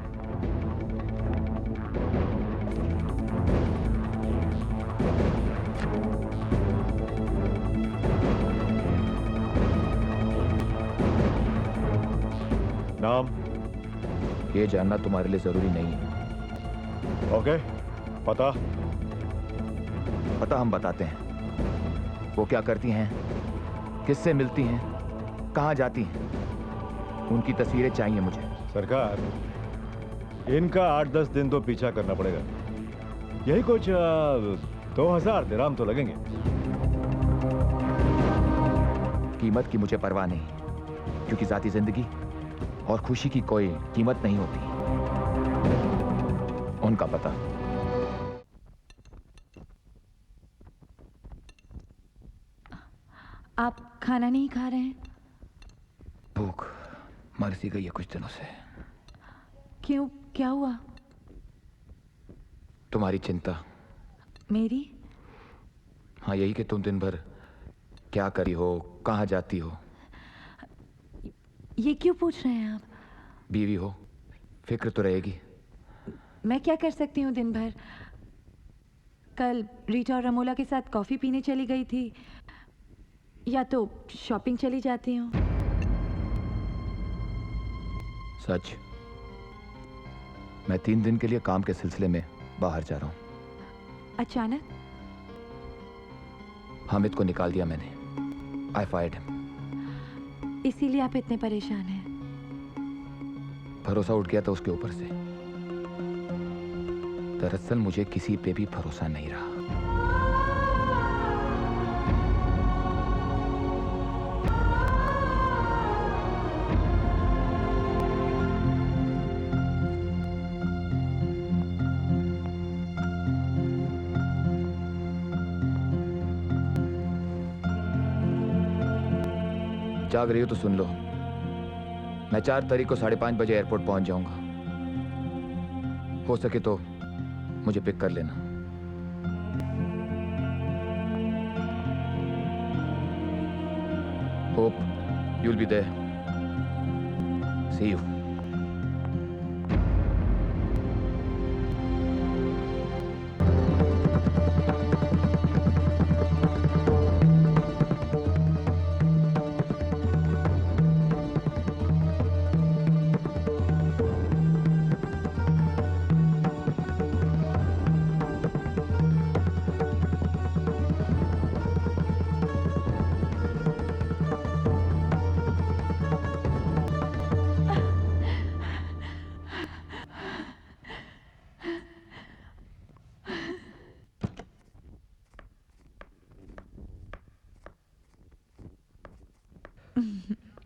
नाम? ये जानना तुम्हारे लिए जरूरी नहीं है। ओके, पता? पता हम बताते हैं। वो क्या करती हैं, किससे मिलती हैं, कहां जाती हैं, उनकी तस्वीरें चाहिए मुझे। सरकार, इनका 8-10 दिन तो पीछा करना पड़ेगा। यही कुछ 2000 दिरहम तो लगेंगे। कीमत की मुझे परवाह नहीं, क्योंकि जाती जिंदगी और खुशी की कोई कीमत नहीं होती। उनका पता। आप खाना नहीं खा रहे हैं? भूख मर सी गई है कुछ दिनों से। क्यों, क्या हुआ? तुम्हारी चिंता। मेरी? हाँ, यही कि तुम दिन भर क्या करी हो, कहाँ जाती हो। ये क्यों पूछ रहे हैं आप? बीवी हो, फिक्र तो रहेगी। मैं क्या कर सकती हूँ दिन भर? कल रीटा और रमोला के साथ कॉफी पीने चली गई थी, या तो शॉपिंग चली जाती हूँ। सच, मैं 3 दिन के लिए काम के सिलसिले में बाहर जा रहा हूँ। अचानक? हामिद को निकाल दिया मैंने। आई फायर्ड हिम। इसीलिए आप इतने परेशान हैं? भरोसा उठ गया था उसके ऊपर से। दरअसल मुझे किसी पे भी भरोसा नहीं रहा। जाग रही हो तो सुन लो। मैं 4 तारीख को 5:30 बजे एयरपोर्ट पहुंच जाऊंगा। हो सके तो मुझे पिक कर लेना। Hope you will be there. See you.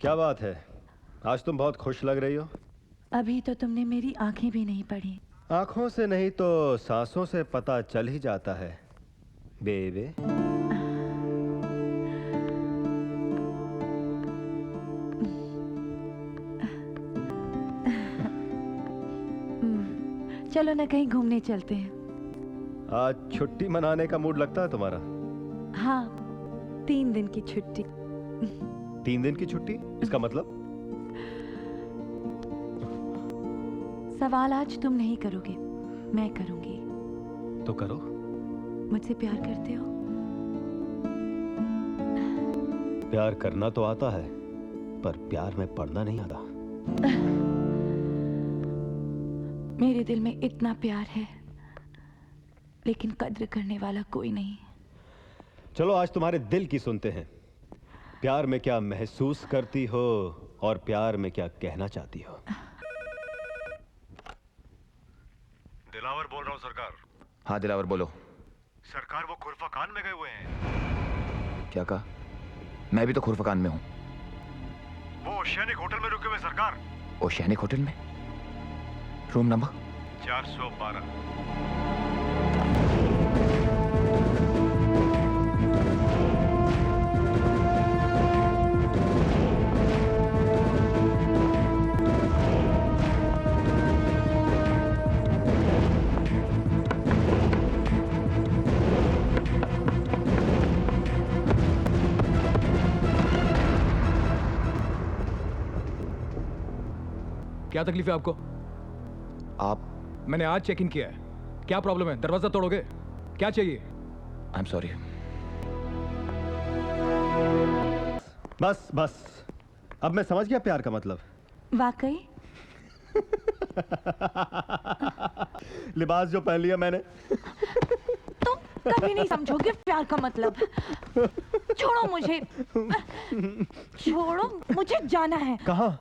क्या बात है, आज तुम बहुत खुश लग रही हो। अभी तो तुमने मेरी आंखें भी नहीं पढ़ी। आंखों से नहीं तो सांसों से पता चल ही जाता है बेबे। चलो ना कहीं घूमने चलते हैं। आज छुट्टी मनाने का मूड लगता है तुम्हारा। हाँ, 3 दिन की छुट्टी। 3 दिन की छुट्टी, इसका मतलब? सवाल आज तुम नहीं करोगे, मैं करूंगी। तो करो। मुझसे प्यार करते हो? प्यार करना तो आता है, पर प्यार में पड़ना नहीं आता। मेरे दिल में इतना प्यार है, लेकिन कद्र करने वाला कोई नहीं। चलो आज तुम्हारे दिल की सुनते हैं। प्यार में क्या महसूस करती हो और प्यार में क्या कहना चाहती हो? दिलावर बोल रहा हूँ सरकार। हाँ दिलावर बोलो। सरकार वो खुरफा खान में गए हुए हैं। क्या कहा? मैं भी तो खुरफा खान में हूँ। वो ओशियानिक होटल में रुके हुए सरकार। ओशियानिक होटल में? Room number 412। क्या तकलीफ है आपको? आप? मैंने आज चेक इन किया है। क्या प्रॉब्लम है? दरवाजा तोड़ोगे? क्या चाहिए? आई एम सॉरी। बस बस, अब मैं समझ गया प्यार का मतलब। वाकई? लिबास जो पहन लिया मैंने। तुम कभी नहीं समझोगे प्यार का मतलब। छोड़ो मुझे, छोड़ो, मुझे जाना है। कहाँ?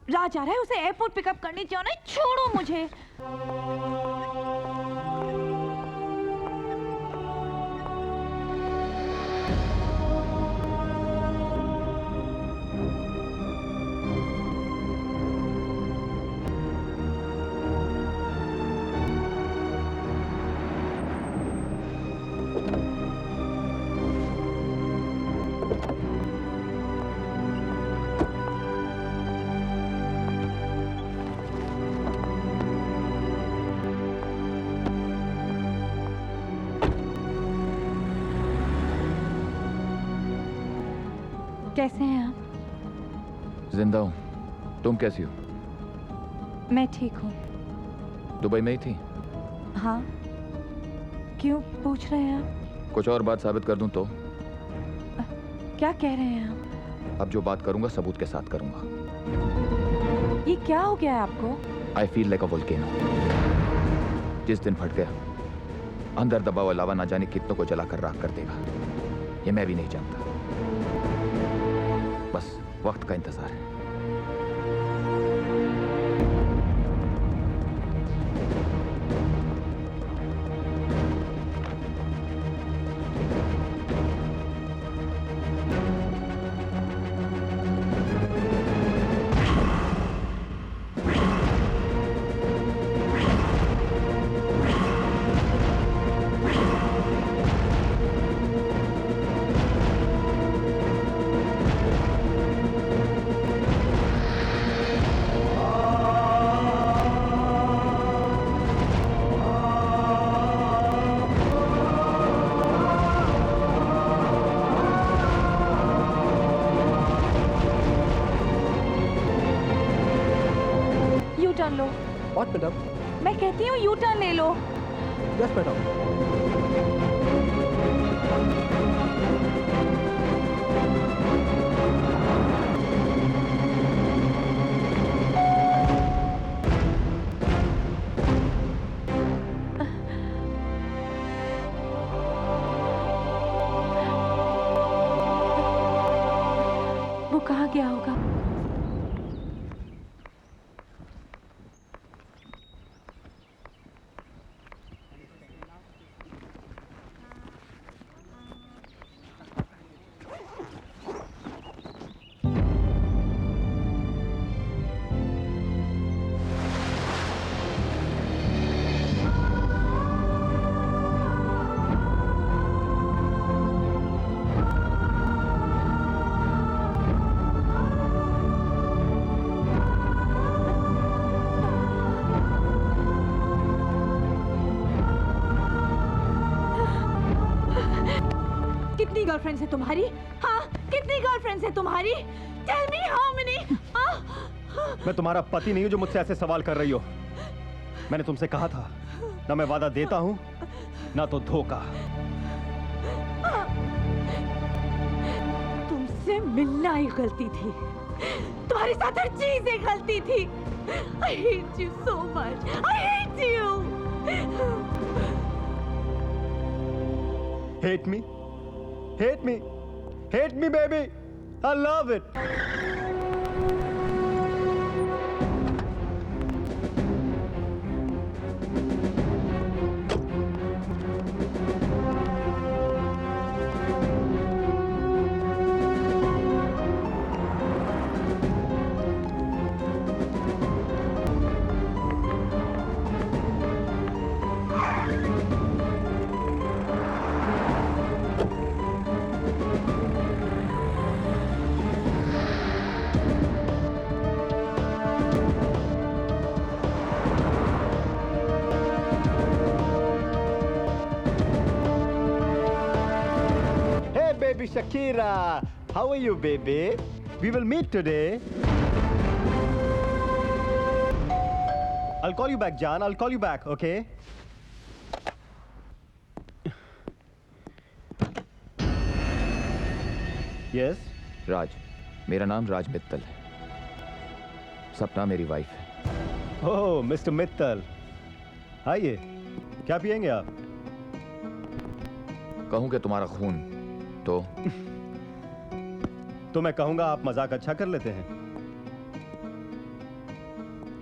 राज आ रहा है, उसे एयरपोर्ट पिकअप करने जाना है। छोड़ो मुझे। कैसे हैं आप? जिंदा हूँ। तुम कैसी हो? मैं ठीक हूँ। दुबई में ही थी? हाँ, क्यों पूछ रहे हैं आप? कुछ और बात साबित कर दूं तो? क्या कह रहे हैं आप? अब जो बात करूंगा सबूत के साथ करूंगा। ये क्या हो गया है आपको? I feel like a volcano. जिस दिन फट गया, अंदर दबा हुआ लावा ना जाने कितनों को जलाकर राख कर देगा, ये मैं भी नहीं जानता। बस वक्त का इंतजार है। Turn low. What madam? मैं कहती हूँ यू टर्न ले लो। Yes madam. वो कहाँ गया होगा? गर्लफ्रेंड्स है तुम्हारी? हाँ, कितनी गर्लफ्रेंड्स है तुम्हारी? Tell me how many? मैं तुम्हारा पति नहीं हूं जो मुझसे ऐसे सवाल कर रही हो। मैंने तुमसे कहा था ना मैं वादा देता हूं ना तो धोखा। तुमसे मिलना ही गलती थी, तुम्हारे साथ हर चीज एक गलती थी। I hate you so much. I hate you. Hate me? Hate me? Hate me, baby. I love it. Baby Shakira, how are you, baby? We will meet today. I'll call you back, John. I'll call you back, okay? Yes? राज, मेरा नाम राज मित्तल है। सपना मेरी wife है। ओह, mister Mittal. आइए, क्या पियेंगे आप? कहूं कि तुम्हारा खून तो मैं कहूंगा आप मजाक अच्छा कर लेते हैं।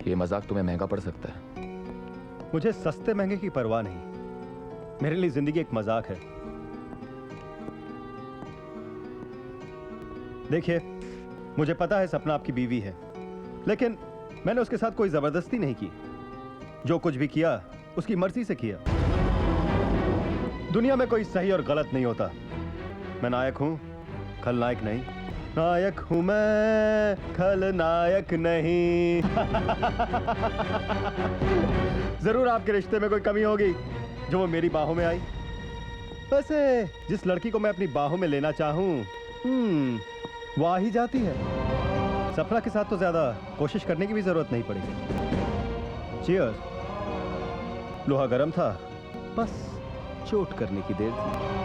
ये मजाक तुम्हें महंगा पड़ सकता है। मुझे सस्ते महंगे की परवाह नहीं। मेरे लिए जिंदगी एक मजाक है। देखिए, मुझे पता है सपना आपकी बीवी है, लेकिन मैंने उसके साथ कोई जबरदस्ती नहीं की। जो कुछ भी किया उसकी मर्जी से किया। दुनिया में कोई सही और गलत नहीं होता। मैं नायक हूं, खलनायक नहीं। नायक हूं मैं, खलनायक नहीं। जरूर आपके रिश्ते में कोई कमी होगी जो वो मेरी बाहों में आई। वैसे जिस लड़की को मैं अपनी बाहों में लेना चाहूं, वो आ ही जाती है। सपना के साथ तो ज्यादा कोशिश करने की भी जरूरत नहीं पड़ेगी। चीयर्स। लोहा गर्म था, बस चोट करने की देर थी।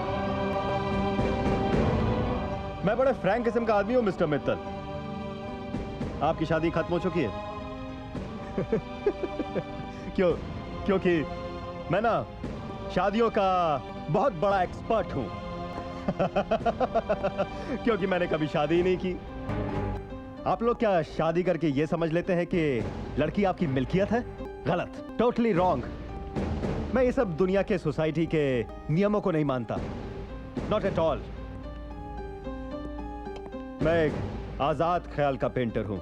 मैं बड़े फ्रैंक किस्म का आदमी हूं मिस्टर मित्तल। आपकी शादी खत्म हो चुकी है। क्योंकि मैं ना शादियों का बहुत बड़ा एक्सपर्ट हूं। क्योंकि मैंने कभी शादी ही नहीं की। आप लोग क्या शादी करके ये समझ लेते हैं कि लड़की आपकी मिल्कियत है? गलत, टोटली रॉन्ग। मैं ये सब दुनिया के सोसाइटी के नियमों को नहीं मानता। Not at all. मैं एक आजाद ख्याल का पेंटर हूं।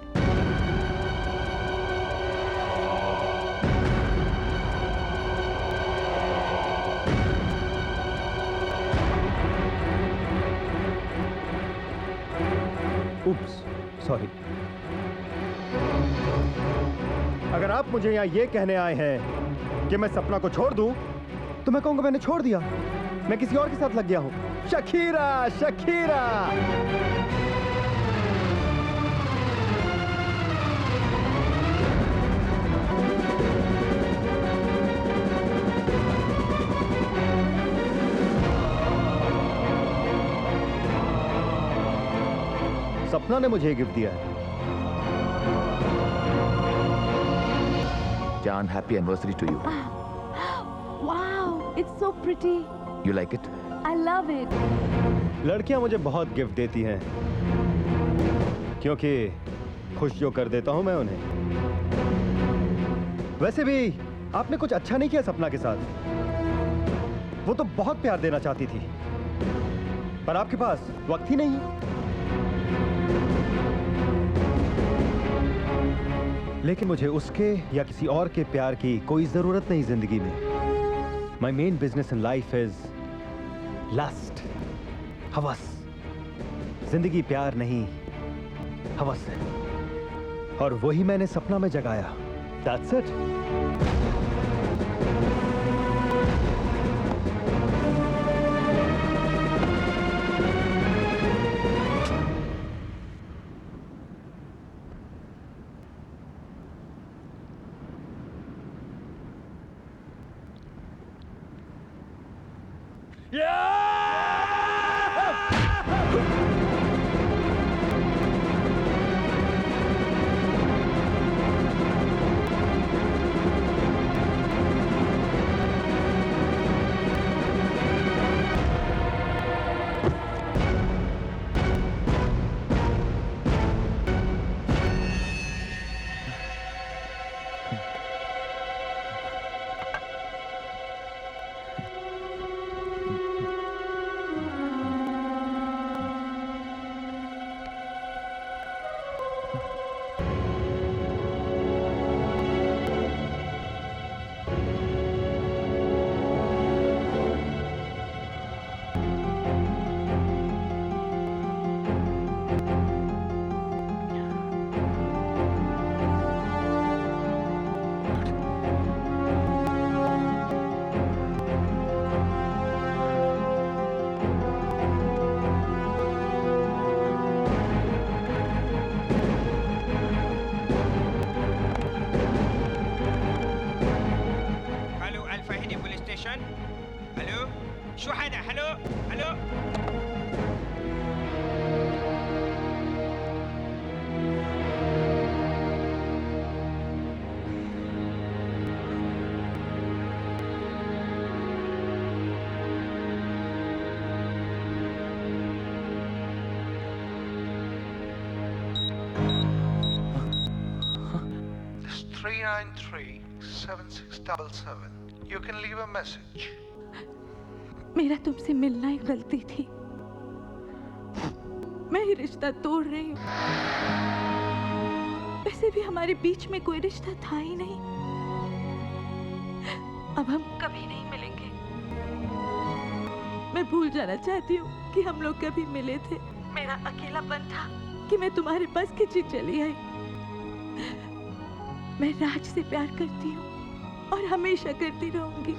उप्स, सॉरी। अगर आप मुझे यहां ये कहने आए हैं कि मैं सपना को छोड़ दूं, तो मैं कहूंगा मैंने छोड़ दिया। मैं किसी और के साथ लग गया हूं। Shakira, Shakira. सपना ने मुझे गिफ्ट दिया है। John, happy anniversary to you. Wow, it's so pretty. You like it? I love it. लड़कियां मुझे बहुत गिफ्ट देती हैं, क्योंकि खुश जो कर देता हूं मैं उन्हें। वैसे भी आपने कुछ अच्छा नहीं किया सपना के साथ। वो तो बहुत प्यार देना चाहती थी, पर आपके पास वक्त ही नहीं। लेकिन मुझे उसके या किसी और के प्यार की कोई जरूरत नहीं जिंदगी में। My main business in life is lust, हवस। जिंदगी प्यार नहीं, हवस है, और वही मैंने सपना में जगाया। That's it. 393-7677. You can leave a message. मेरा तुमसे मिलना एक गलती थी। मैं ही रिश्ता तोड़ रही हूँ। वैसे भी हमारे बीच में कोई रिश्ता था ही नहीं। अब हम कभी नहीं मिलेंगे। मैं भूल जाना चाहती हूँ कि हम लोग कभी मिले थे। मेरा अकेलापन था कि मैं तुम्हारे पास खिंची चली आई। मैं राज से प्यार करती हूँ और हमेशा करती रहूंगी।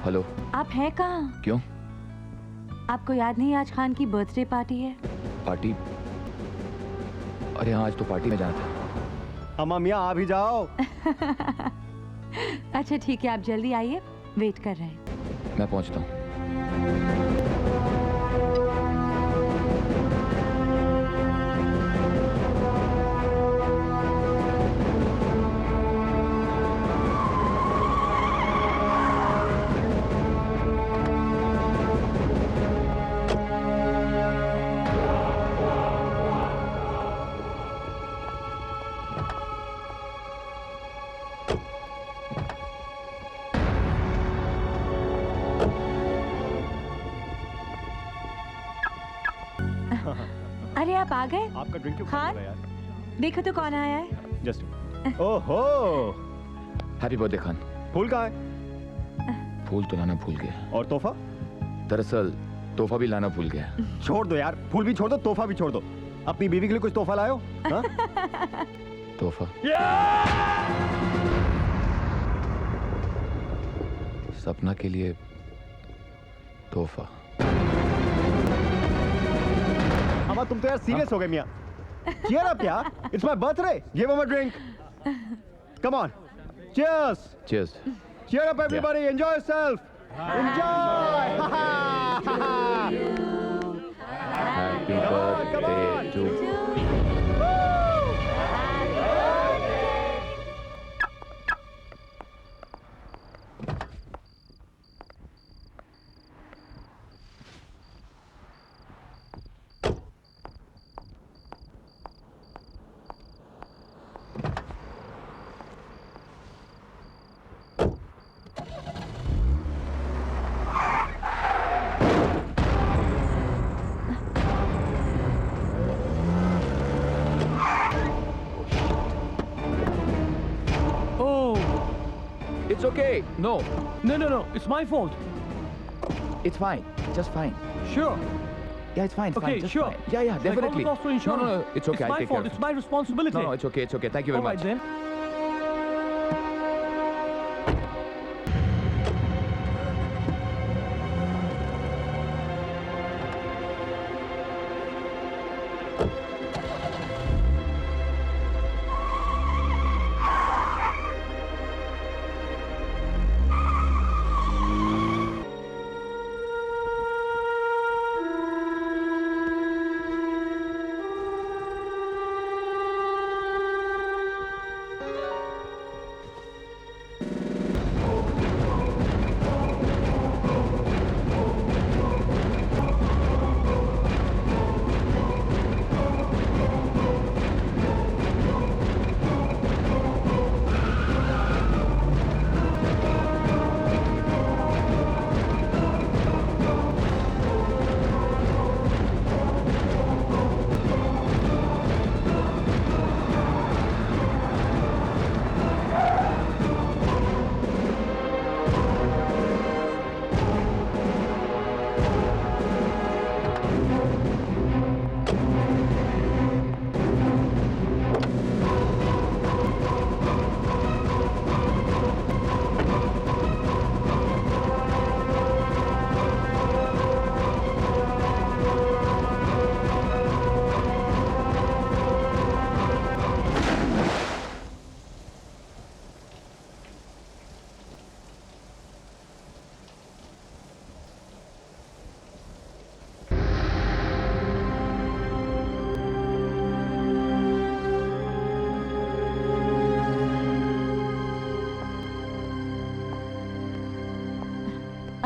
हेलो। आप हैं कहाँ? क्यों? आपको याद नहीं आज खान की बर्थडे पार्टी है? पार्टी? अरे हाँ, आज तो पार्टी में जाना था। अम्मा मियाँ आ भी जाओ। अच्छा ठीक है, आप जल्दी आइए, वेट कर रहे हैं। मैं पहुंचता हूँ। अरे आप आ गए? आपका ड्रिंक क्यों हाँ? खत्म है यार? देखो तो कौन आया है। जस्ट ओहो, हैप्पी बर्थडे खान। फूल कहाँ है? फूल तो लाना भूल गया। और तोहफा? दरअसल तोहफा भी लाना भूल गया। छोड़ दो यार, फूल भी छोड़ दो, तोहफा भी छोड़ दो। अपनी बीवी के लिए कुछ तोहफा लाए हो? हाँ? तोहफा? सपना के लिए तोहफा। अम्मा तुम तो यार सीरियस हो गए मियां। Cheer up यार, it's my birthday. Give him a drink. Come on. Cheers. Cheers. Cheer up everybody. Enjoy yourself. Enjoy. Happy birthday to It's okay. No. No. It's my fault. It's fine. Just fine. Sure. Yeah, it's fine. It's Okay, fine. Just sure. fine. Yeah, Like, definitely. I'll cost for insurance. No. It's okay. It's I'll my take fault. care of It's my responsibility. No, it's okay. It's okay. Thank you very All right much. then.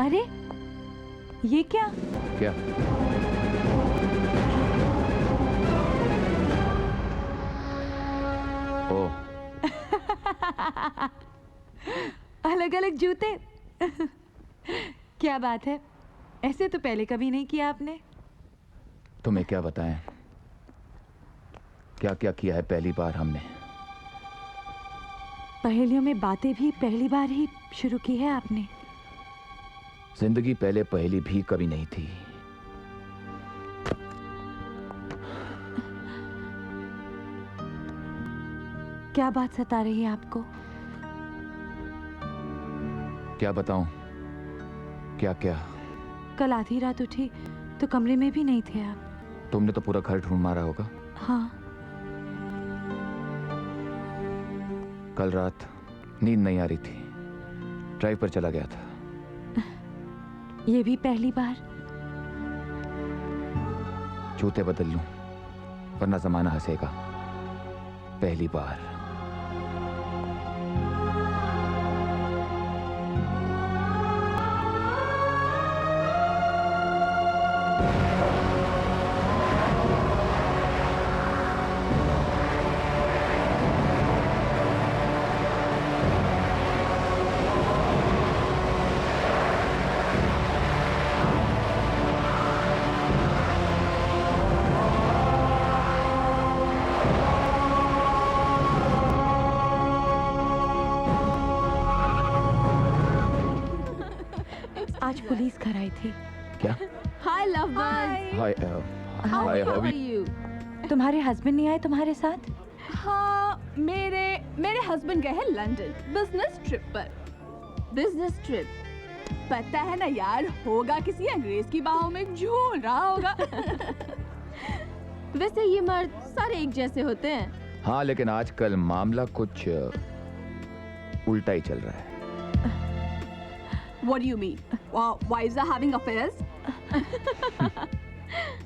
अरे ये क्या? क्या? ओ, अलग अलग जूते। क्या बात है, ऐसे तो पहले कभी नहीं किया आपने। तुम्हें क्या बताएं? क्या क्या किया है पहली बार हमने। पहेलियों में बातें भी पहली बार ही शुरू की है आपने। जिंदगी पहले पहली भी कभी नहीं थी। क्या बात सता रही है आपको? क्या बताऊं? क्या क्या? कल आधी रात उठी तो कमरे में भी नहीं थे आप। तुमने तो पूरा घर ढूंढ मारा होगा। हाँ। कल रात नींद नहीं आ रही थी, ड्राइव पर चला गया था। ये भी पहली बार? जूते बदल लूं वरना जमाना हंसेगा। पहली बार। आज पुलिस घर आई थी। क्या? Hi lovebirds. Hi hi how hobby. Are you? तुम्हारे हस्बैंड नहीं आए तुम्हारे साथ? हाँ, मेरे हस्बैंड गए हैं लंदन बिजनेस ट्रिप पर। बिजनेस ट्रिप, पता है ना यार, होगा किसी अंग्रेज की बाहों में झूल रहा होगा। वैसे ये मर्द सारे एक जैसे होते हैं। हाँ, लेकिन आजकल मामला कुछ उल्टा ही चल रहा है। What do you mean? Wives are having affairs?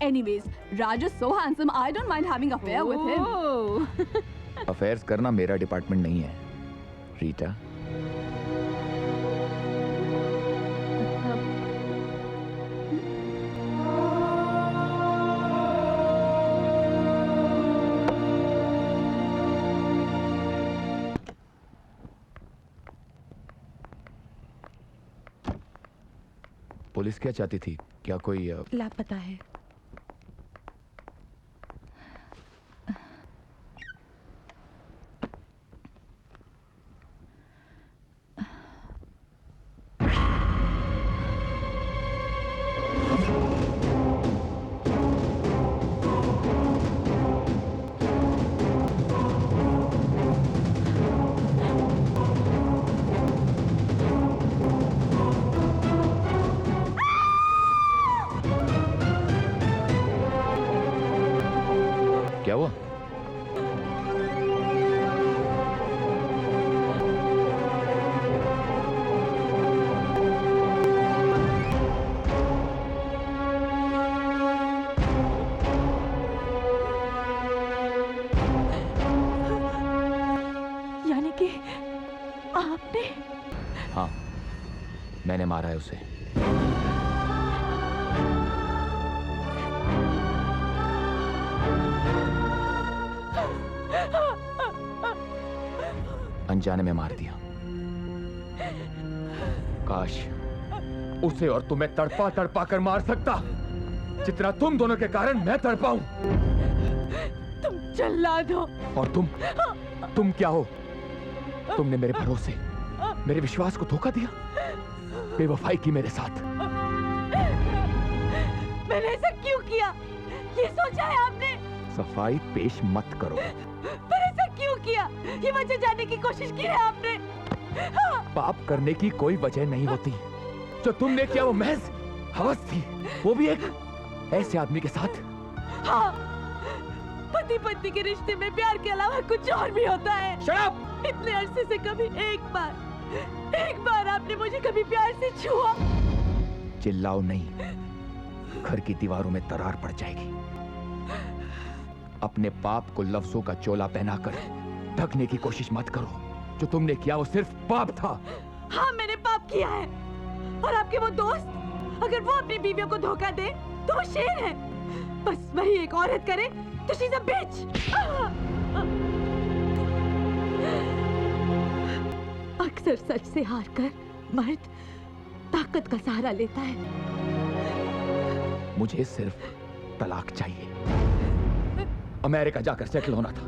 Anyways, Raj is so handsome. I don't mind having affair with him. Affairs करना मेरा डिपार्टमेंट नहीं है, रीटा। पुलिस क्या चाहती थी? क्या कोई लापता है। क्या हुआ? यानी कि आपने? हाँ, मैंने मारा है उसे। अनजाने में मार दिया। काश उसे और तुम्हें तड़पा तड़पा कर मार सकता, जितना तुम दोनों के कारण मैं तड़पाऊं। तुम जल्लाद हो। और तुम क्या हो? तुमने मेरे भरोसे, मेरे विश्वास को धोखा दिया, बेवफाई की मेरे साथ। मैंने ऐसा क्यों किया? ये सोचा है आपने? सफाई पेश मत करो। पर ऐसा क्यों किया? ये वजह जानने की कोशिश की है आपने? पाप करने की कोई वजह नहीं होती। जो तुमने किया वो महज हवस थी, वो भी एक ऐसे आदमी के साथ। हाँ, पति पत्नी के रिश्ते में प्यार के अलावा कुछ और भी होता है। Shut up! इतने अरसे से कभी एक बार आपने मुझे कभी प्यार से छुआ? चिल्लाओ नहीं, घर की दीवारों में दरार पड़ जाएगी। अपने पाप को लफ्जों का चोला पहनाकर ढकने की कोशिश मत करो। जो तुमने किया वो सिर्फ पाप था। हाँ, मैंने पाप किया है। और आपके वो दोस्त, अगर वो अपनी बीवियों को धोखा दे तो वो शेर है। बस वही एक औरत करे तो शी इज अ बिच। अक्सर सच से हारकर मर्द ताकत का सहारा लेता है। मुझे सिर्फ तलाक चाहिए। अमेरिका जाकर सेटल होना था,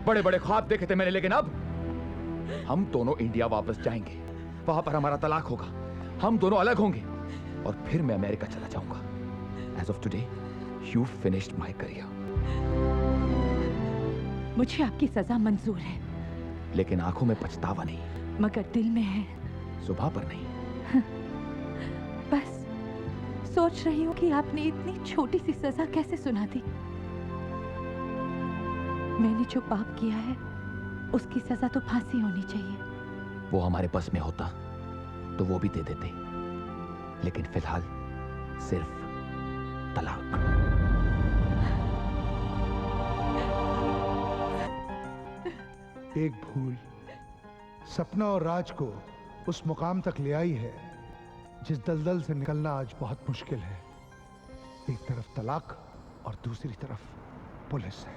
बड़े बड़े ख्वाब देखे थे मैंने, लेकिन अब हम दोनों इंडिया वापस जाएंगे। वहां पर हमारा तलाक होगा, हम दोनों अलग होंगे और फिर मैं अमेरिका चला जाऊंगा। As of today, you finished my career. मुझे आपकी सजा मंजूर है, लेकिन आंखों में पछतावा नहीं, मगर दिल में है। सुबह पर नहीं। बस सोच रही हूँ कि आपने इतनी छोटी सी सजा कैसे सुना दी। मैंने जो पाप किया है उसकी सजा तो फांसी होनी चाहिए। वो हमारे बस में होता तो वो भी दे देते, लेकिन फिलहाल सिर्फ तलाक। एक भूल सपना और राज को उस मुकाम तक ले आई है जिस दलदल से निकलना आज बहुत मुश्किल है। एक तरफ तलाक और दूसरी तरफ पुलिस है।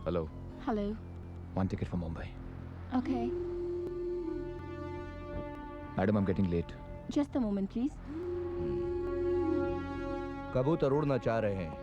Hello, hello. One ticket for Mumbai. Okay, madam, I am getting late. Just a moment please. कबूतर उड़ना चाह रहे हैं।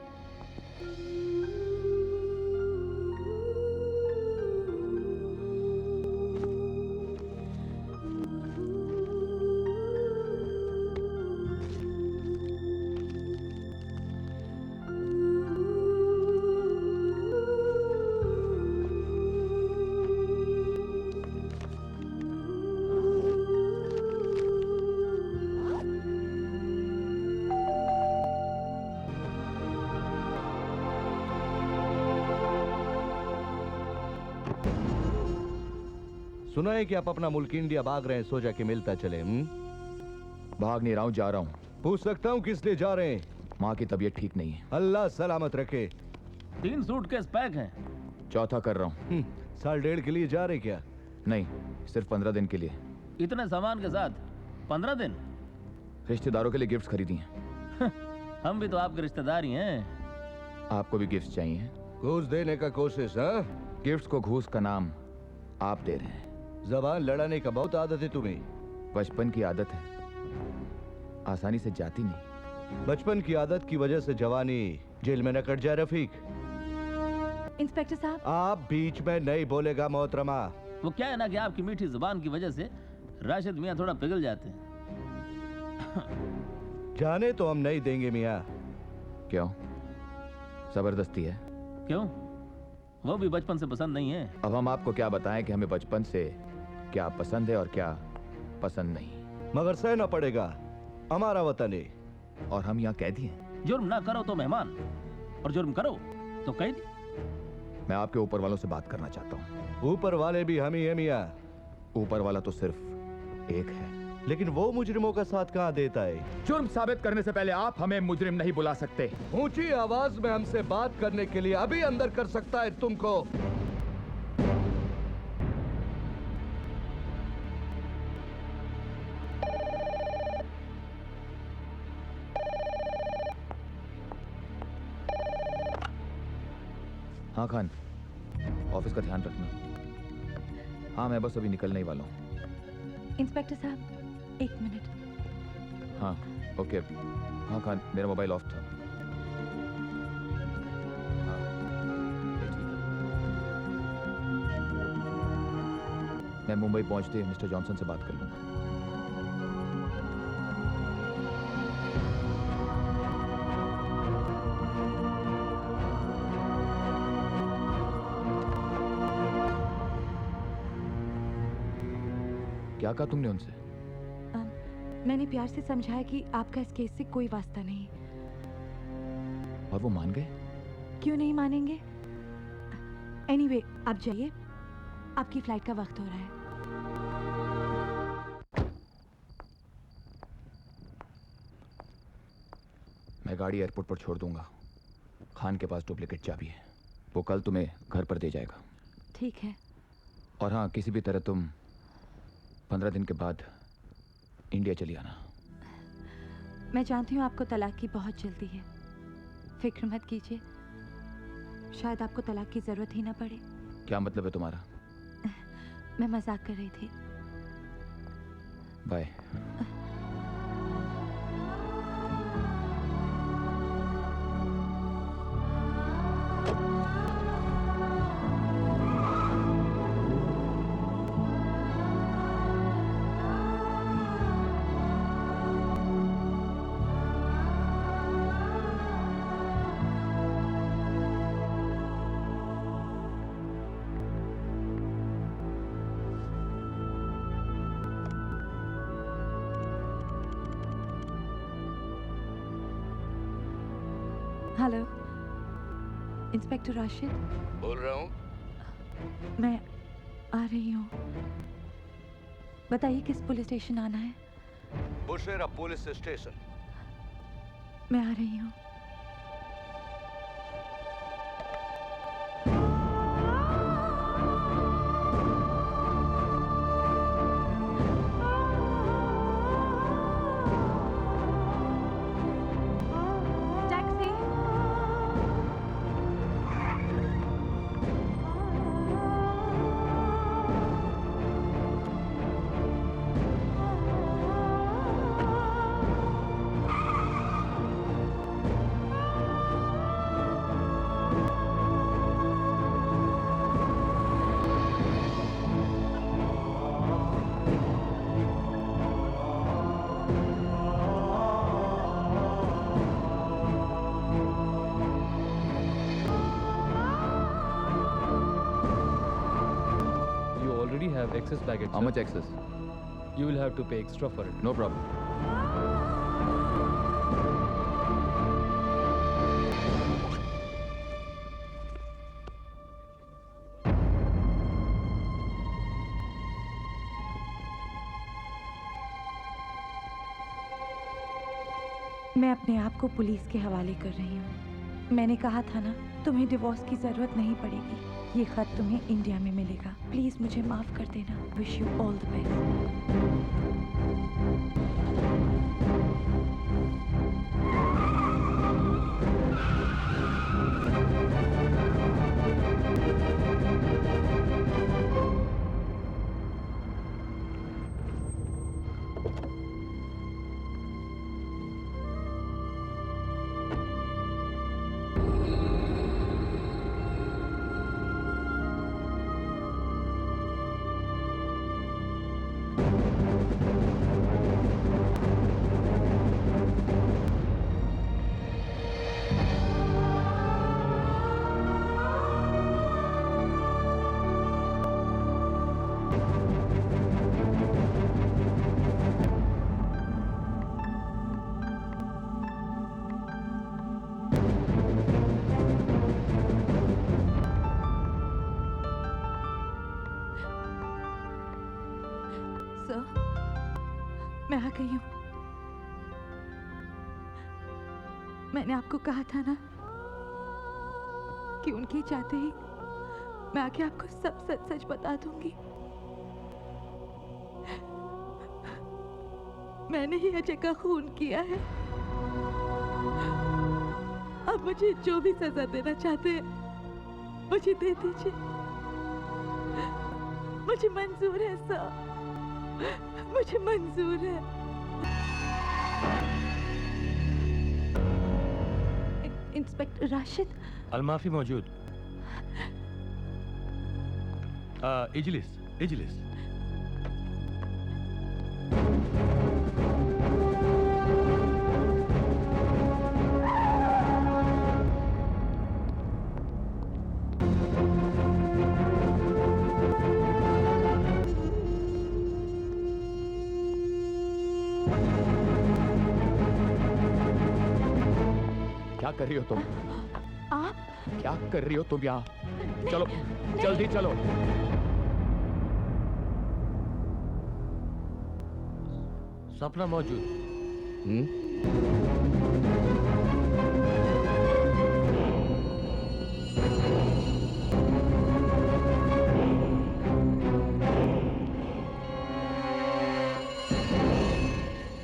सुना है कि आप अपना मुल्क इंडिया भाग रहे हैं, सो जाके मिलता चले। भाग नहीं रहा हूँ, जा रहा हूँ। पूछ सकता हूँ किस लिए जा रहे हैं? माँ की तबीयत ठीक नहीं है। अल्लाह सलामत रखे। 3 सूटकेस पैक हैं। चौथा कर रहा हूँ। साल डेढ़ के लिए जा रहे क्या? नहीं, सिर्फ 15 दिन के लिए। इतने सामान के साथ 15 दिन? रिश्तेदारों के लिए गिफ्ट्स खरीदी हैं। हम भी तो आपके रिश्तेदार ही हैं। आपको भी गिफ्ट्स चाहिए? घूस देने का कोशिश? हाँ, गिफ्ट्स को घूस का नाम आप दे रहे हैं। जबान लड़ाने का बहुत आदत है तुम्हें। बचपन की आदत है, आसानी से जाती नहीं। बचपन की आदत की वजह से जवानी जेल में न कट जाए। रफीक, इंस्पेक्टर साहब, आप बीच में नहीं बोलेगा मोहतरमा। वो क्या है ना कि आपकी मीठी जुबान की वजह से राशिद मियाँ थोड़ा पिघल जाते हैं। जाने तो हम नहीं देंगे मियाँ। क्यों? जबरदस्ती है? क्यों? वो भी बचपन से पसंद नहीं है। अब हम आपको क्या बताएं कि हमें बचपन से क्या पसंद है और क्या पसंद नहीं। मगर सहना पड़ेगा, हमारा वतन है। और हम यहाँ कैदी हैं। जुर्म ना करो तो मेहमान, और जुर्म करो तो कैदी। मैं आपके ऊपर वालों से बात करना चाहता हूँ। ऊपर वाले भी हम ही है मियाँ। ऊपर वाला तो सिर्फ एक है, लेकिन वो मुजरिमों का साथ कहाँ देता है? जुर्म साबित करने से पहले आप हमें मुजरिम नहीं बुला सकते। ऊंची आवाज में हमसे बात करने के लिए अभी अंदर कर सकता है तुमको। हाँ खान, ऑफिस का ध्यान रखना। हाँ, मैं बस अभी निकलने ही वाला हूँ। इंस्पेक्टर साहब, 1 मिनट। हाँ, ओके। हाँ खान, मेरा मोबाइल ऑफ था। हाँ, ये ठीक है। मैं मुंबई पहुंचते ही मिस्टर जॉनसन से बात कर लूंगा। क्या कहा तुमने उनसे? मैंने प्यार से समझाया कि आपका इस केस से कोई वास्ता नहीं। और वो मान गए? क्यों नहीं मानेंगे? एनीवे, आप जाइए, आपकी फ्लाइट का वक्त हो रहा है। मैं गाड़ी एयरपोर्ट पर छोड़ दूंगा। खान के पास डुप्लीकेट चाबी है, वो कल तुम्हें घर पर दे जाएगा। ठीक है। और हाँ, किसी भी तरह तुम 15 दिन के बाद इंडिया चली आना। मैं जानती हूँ आपको तलाक की बहुत जल्दी है, फिक्र मत कीजिए, शायद आपको तलाक की जरूरत ही ना पड़े। क्या मतलब है तुम्हारा? मैं मजाक कर रही थी। बाय। हेलो, इंस्पेक्टर राशिद बोल रहा हूँ। मैं आ रही हूँ। बताइए किस पुलिस स्टेशन आना है? बुशेरा पुलिस स्टेशन। मैं आ रही हूँ। Taxi. have excess baggage. How sir. much excess? You will have to pay extra for it. No problem. मैं अपने आप को पुलिस के हवाले कर रही हूँ। मैंने कहा था ना, तुम्हें डिवोर्स की जरूरत नहीं पड़ेगी। ये खत तुम्हें इंडिया में मिलेगा। प्लीज मुझे माफ कर देना। Wish you all the best. मैं आ गई हूँ। मैंने आपको कहा था ना कि उनके चाहते ही मैं आके आपको सब सच सच बता दूंगी। मैंने ही अजय का खून किया है। अब मुझे जो भी सजा देना चाहते हैं मुझे दे दीजिए। मुझे मंजूर है सर, मुझे मंजूर है। इंस्पेक्टर राशिद। अलमाफी मौजूद। इजलिस इजलिस। क्या कर रही हो तुम? आप क्या कर रही हो तुम यहाँ? चलो जल्दी चलो। सपना मौजूद।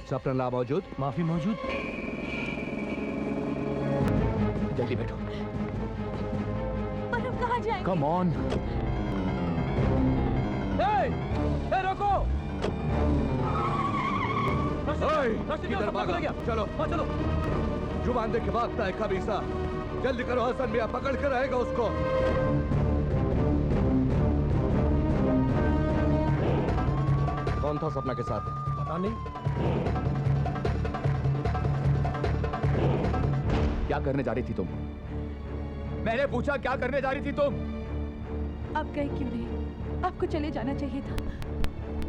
सपना ला मौजूद। माफी मौजूद। जल्दी बैठो। पर हम कहाँ जाएंगे? Come on. रोको। किधर भागा? चलो चलो। जुबान दे के भागता है खबीसा। जल्दी करो, हसन मियां पकड़ कर रहेगा उसको। कौन था सपना के साथ? पता नहीं। क्या करने जा रही थी तुम? मैंने पूछा क्या करने जा रही थी तुम? आप गए क्यों नहीं? आपको चले जाना चाहिए था।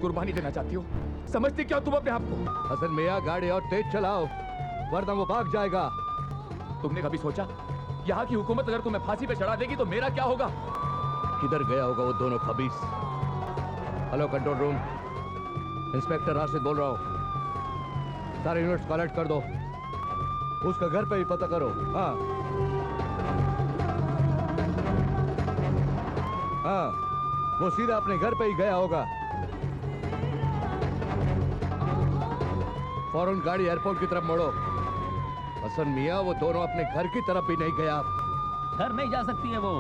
कुर्बानी देना चाहती हो? समझती क्या तुम अपने आप को? हसन मियां गाड़ी और तेज चलाओ, वरना वो भाग जाएगा। तुमने कभी सोचा यहाँ की हुकूमत अगर तुम्हें फांसी पे चढ़ा देगी तो मेरा क्या होगा? किधर गया होगा वो दोनों खबीस? Hello control room, inspector Rashid बोल रहा हूँ। सारे यूनिट्स कलेक्ट कर दो, उसका घर पे ही पता करो। हाँ हाँ, वो सीधा अपने घर पे ही गया होगा। फौरन गाड़ी एयरपोर्ट की तरफ मोड़ो। हसन मियां वो दोनों अपने घर की तरफ भी नहीं गया। घर नहीं जा सकती है वो।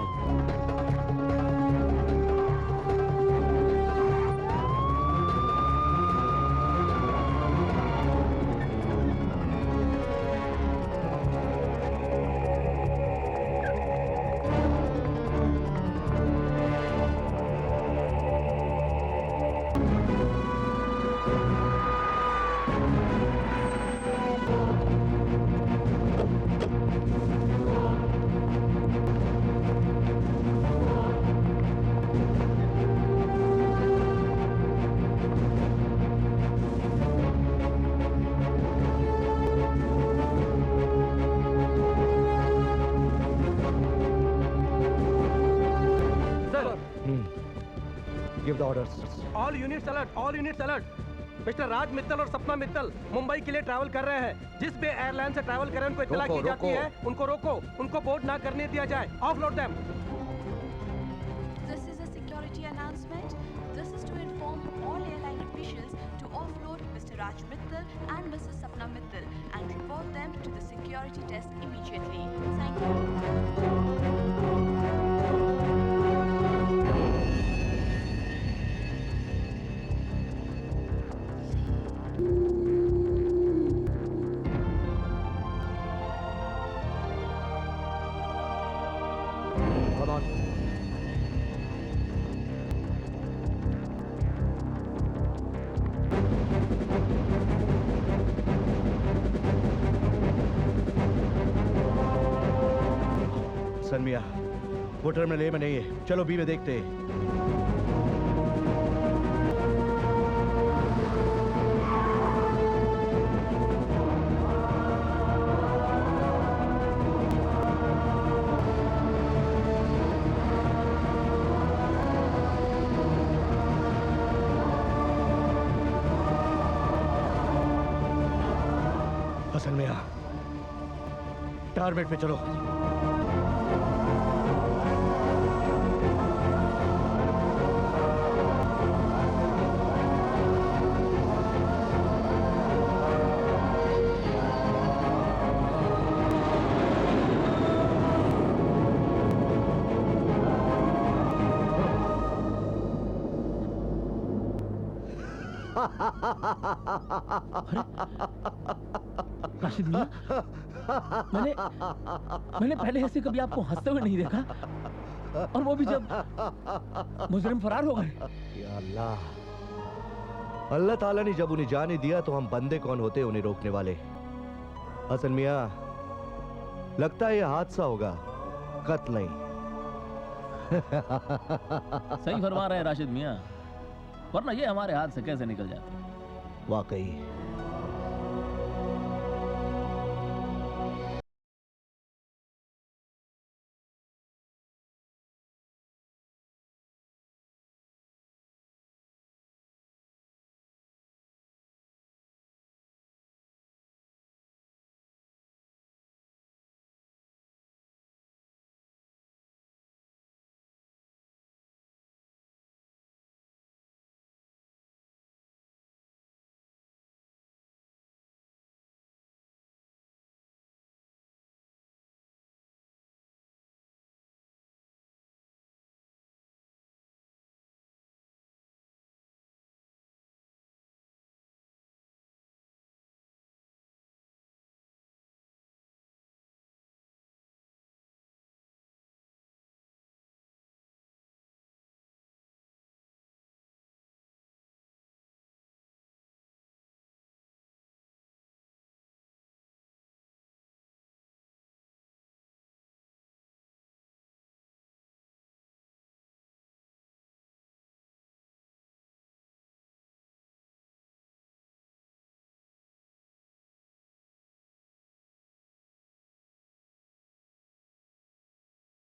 Give the orders. All units alert, all units alert. Mister Raj Mittal और सपना मित्तल मुंबई के लिए ट्रैवल कर रहे हैं। जिस भी एयरलाइन से ट्रैवल कर रहे हैं उनको इत्तला की जाती है, उनको रोको, उनको बोर्ड ना करने दिया जाए। Offload them. This is a security announcement. This is to inform all airline officials to offload Mr. Raj Mittal and Mrs. Sapna Mittal and report them to the security desk immediately. Thank you. Come on. सनमिया, वो terminal ए में नहीं है, चलो B में देखते हैं। सनमिया, target पे चलो। राशिद मियां, मैंने पहले ऐसे कभी आपको हंसते हुए नहीं देखा, और वो भी जब मुजरिम फरार हो गए। या अल्लाह, अल्लाह ताला ने जब उन्हें जाने दिया तो हम बंदे कौन होते उन्हें रोकने वाले। हसन मियां, लगता है यह हादसा होगा, कत्ल नहीं। सही फरमा रहे हैं राशिद मियां, वरना ये हमारे हाथ से कैसे निकल जाते। वाकई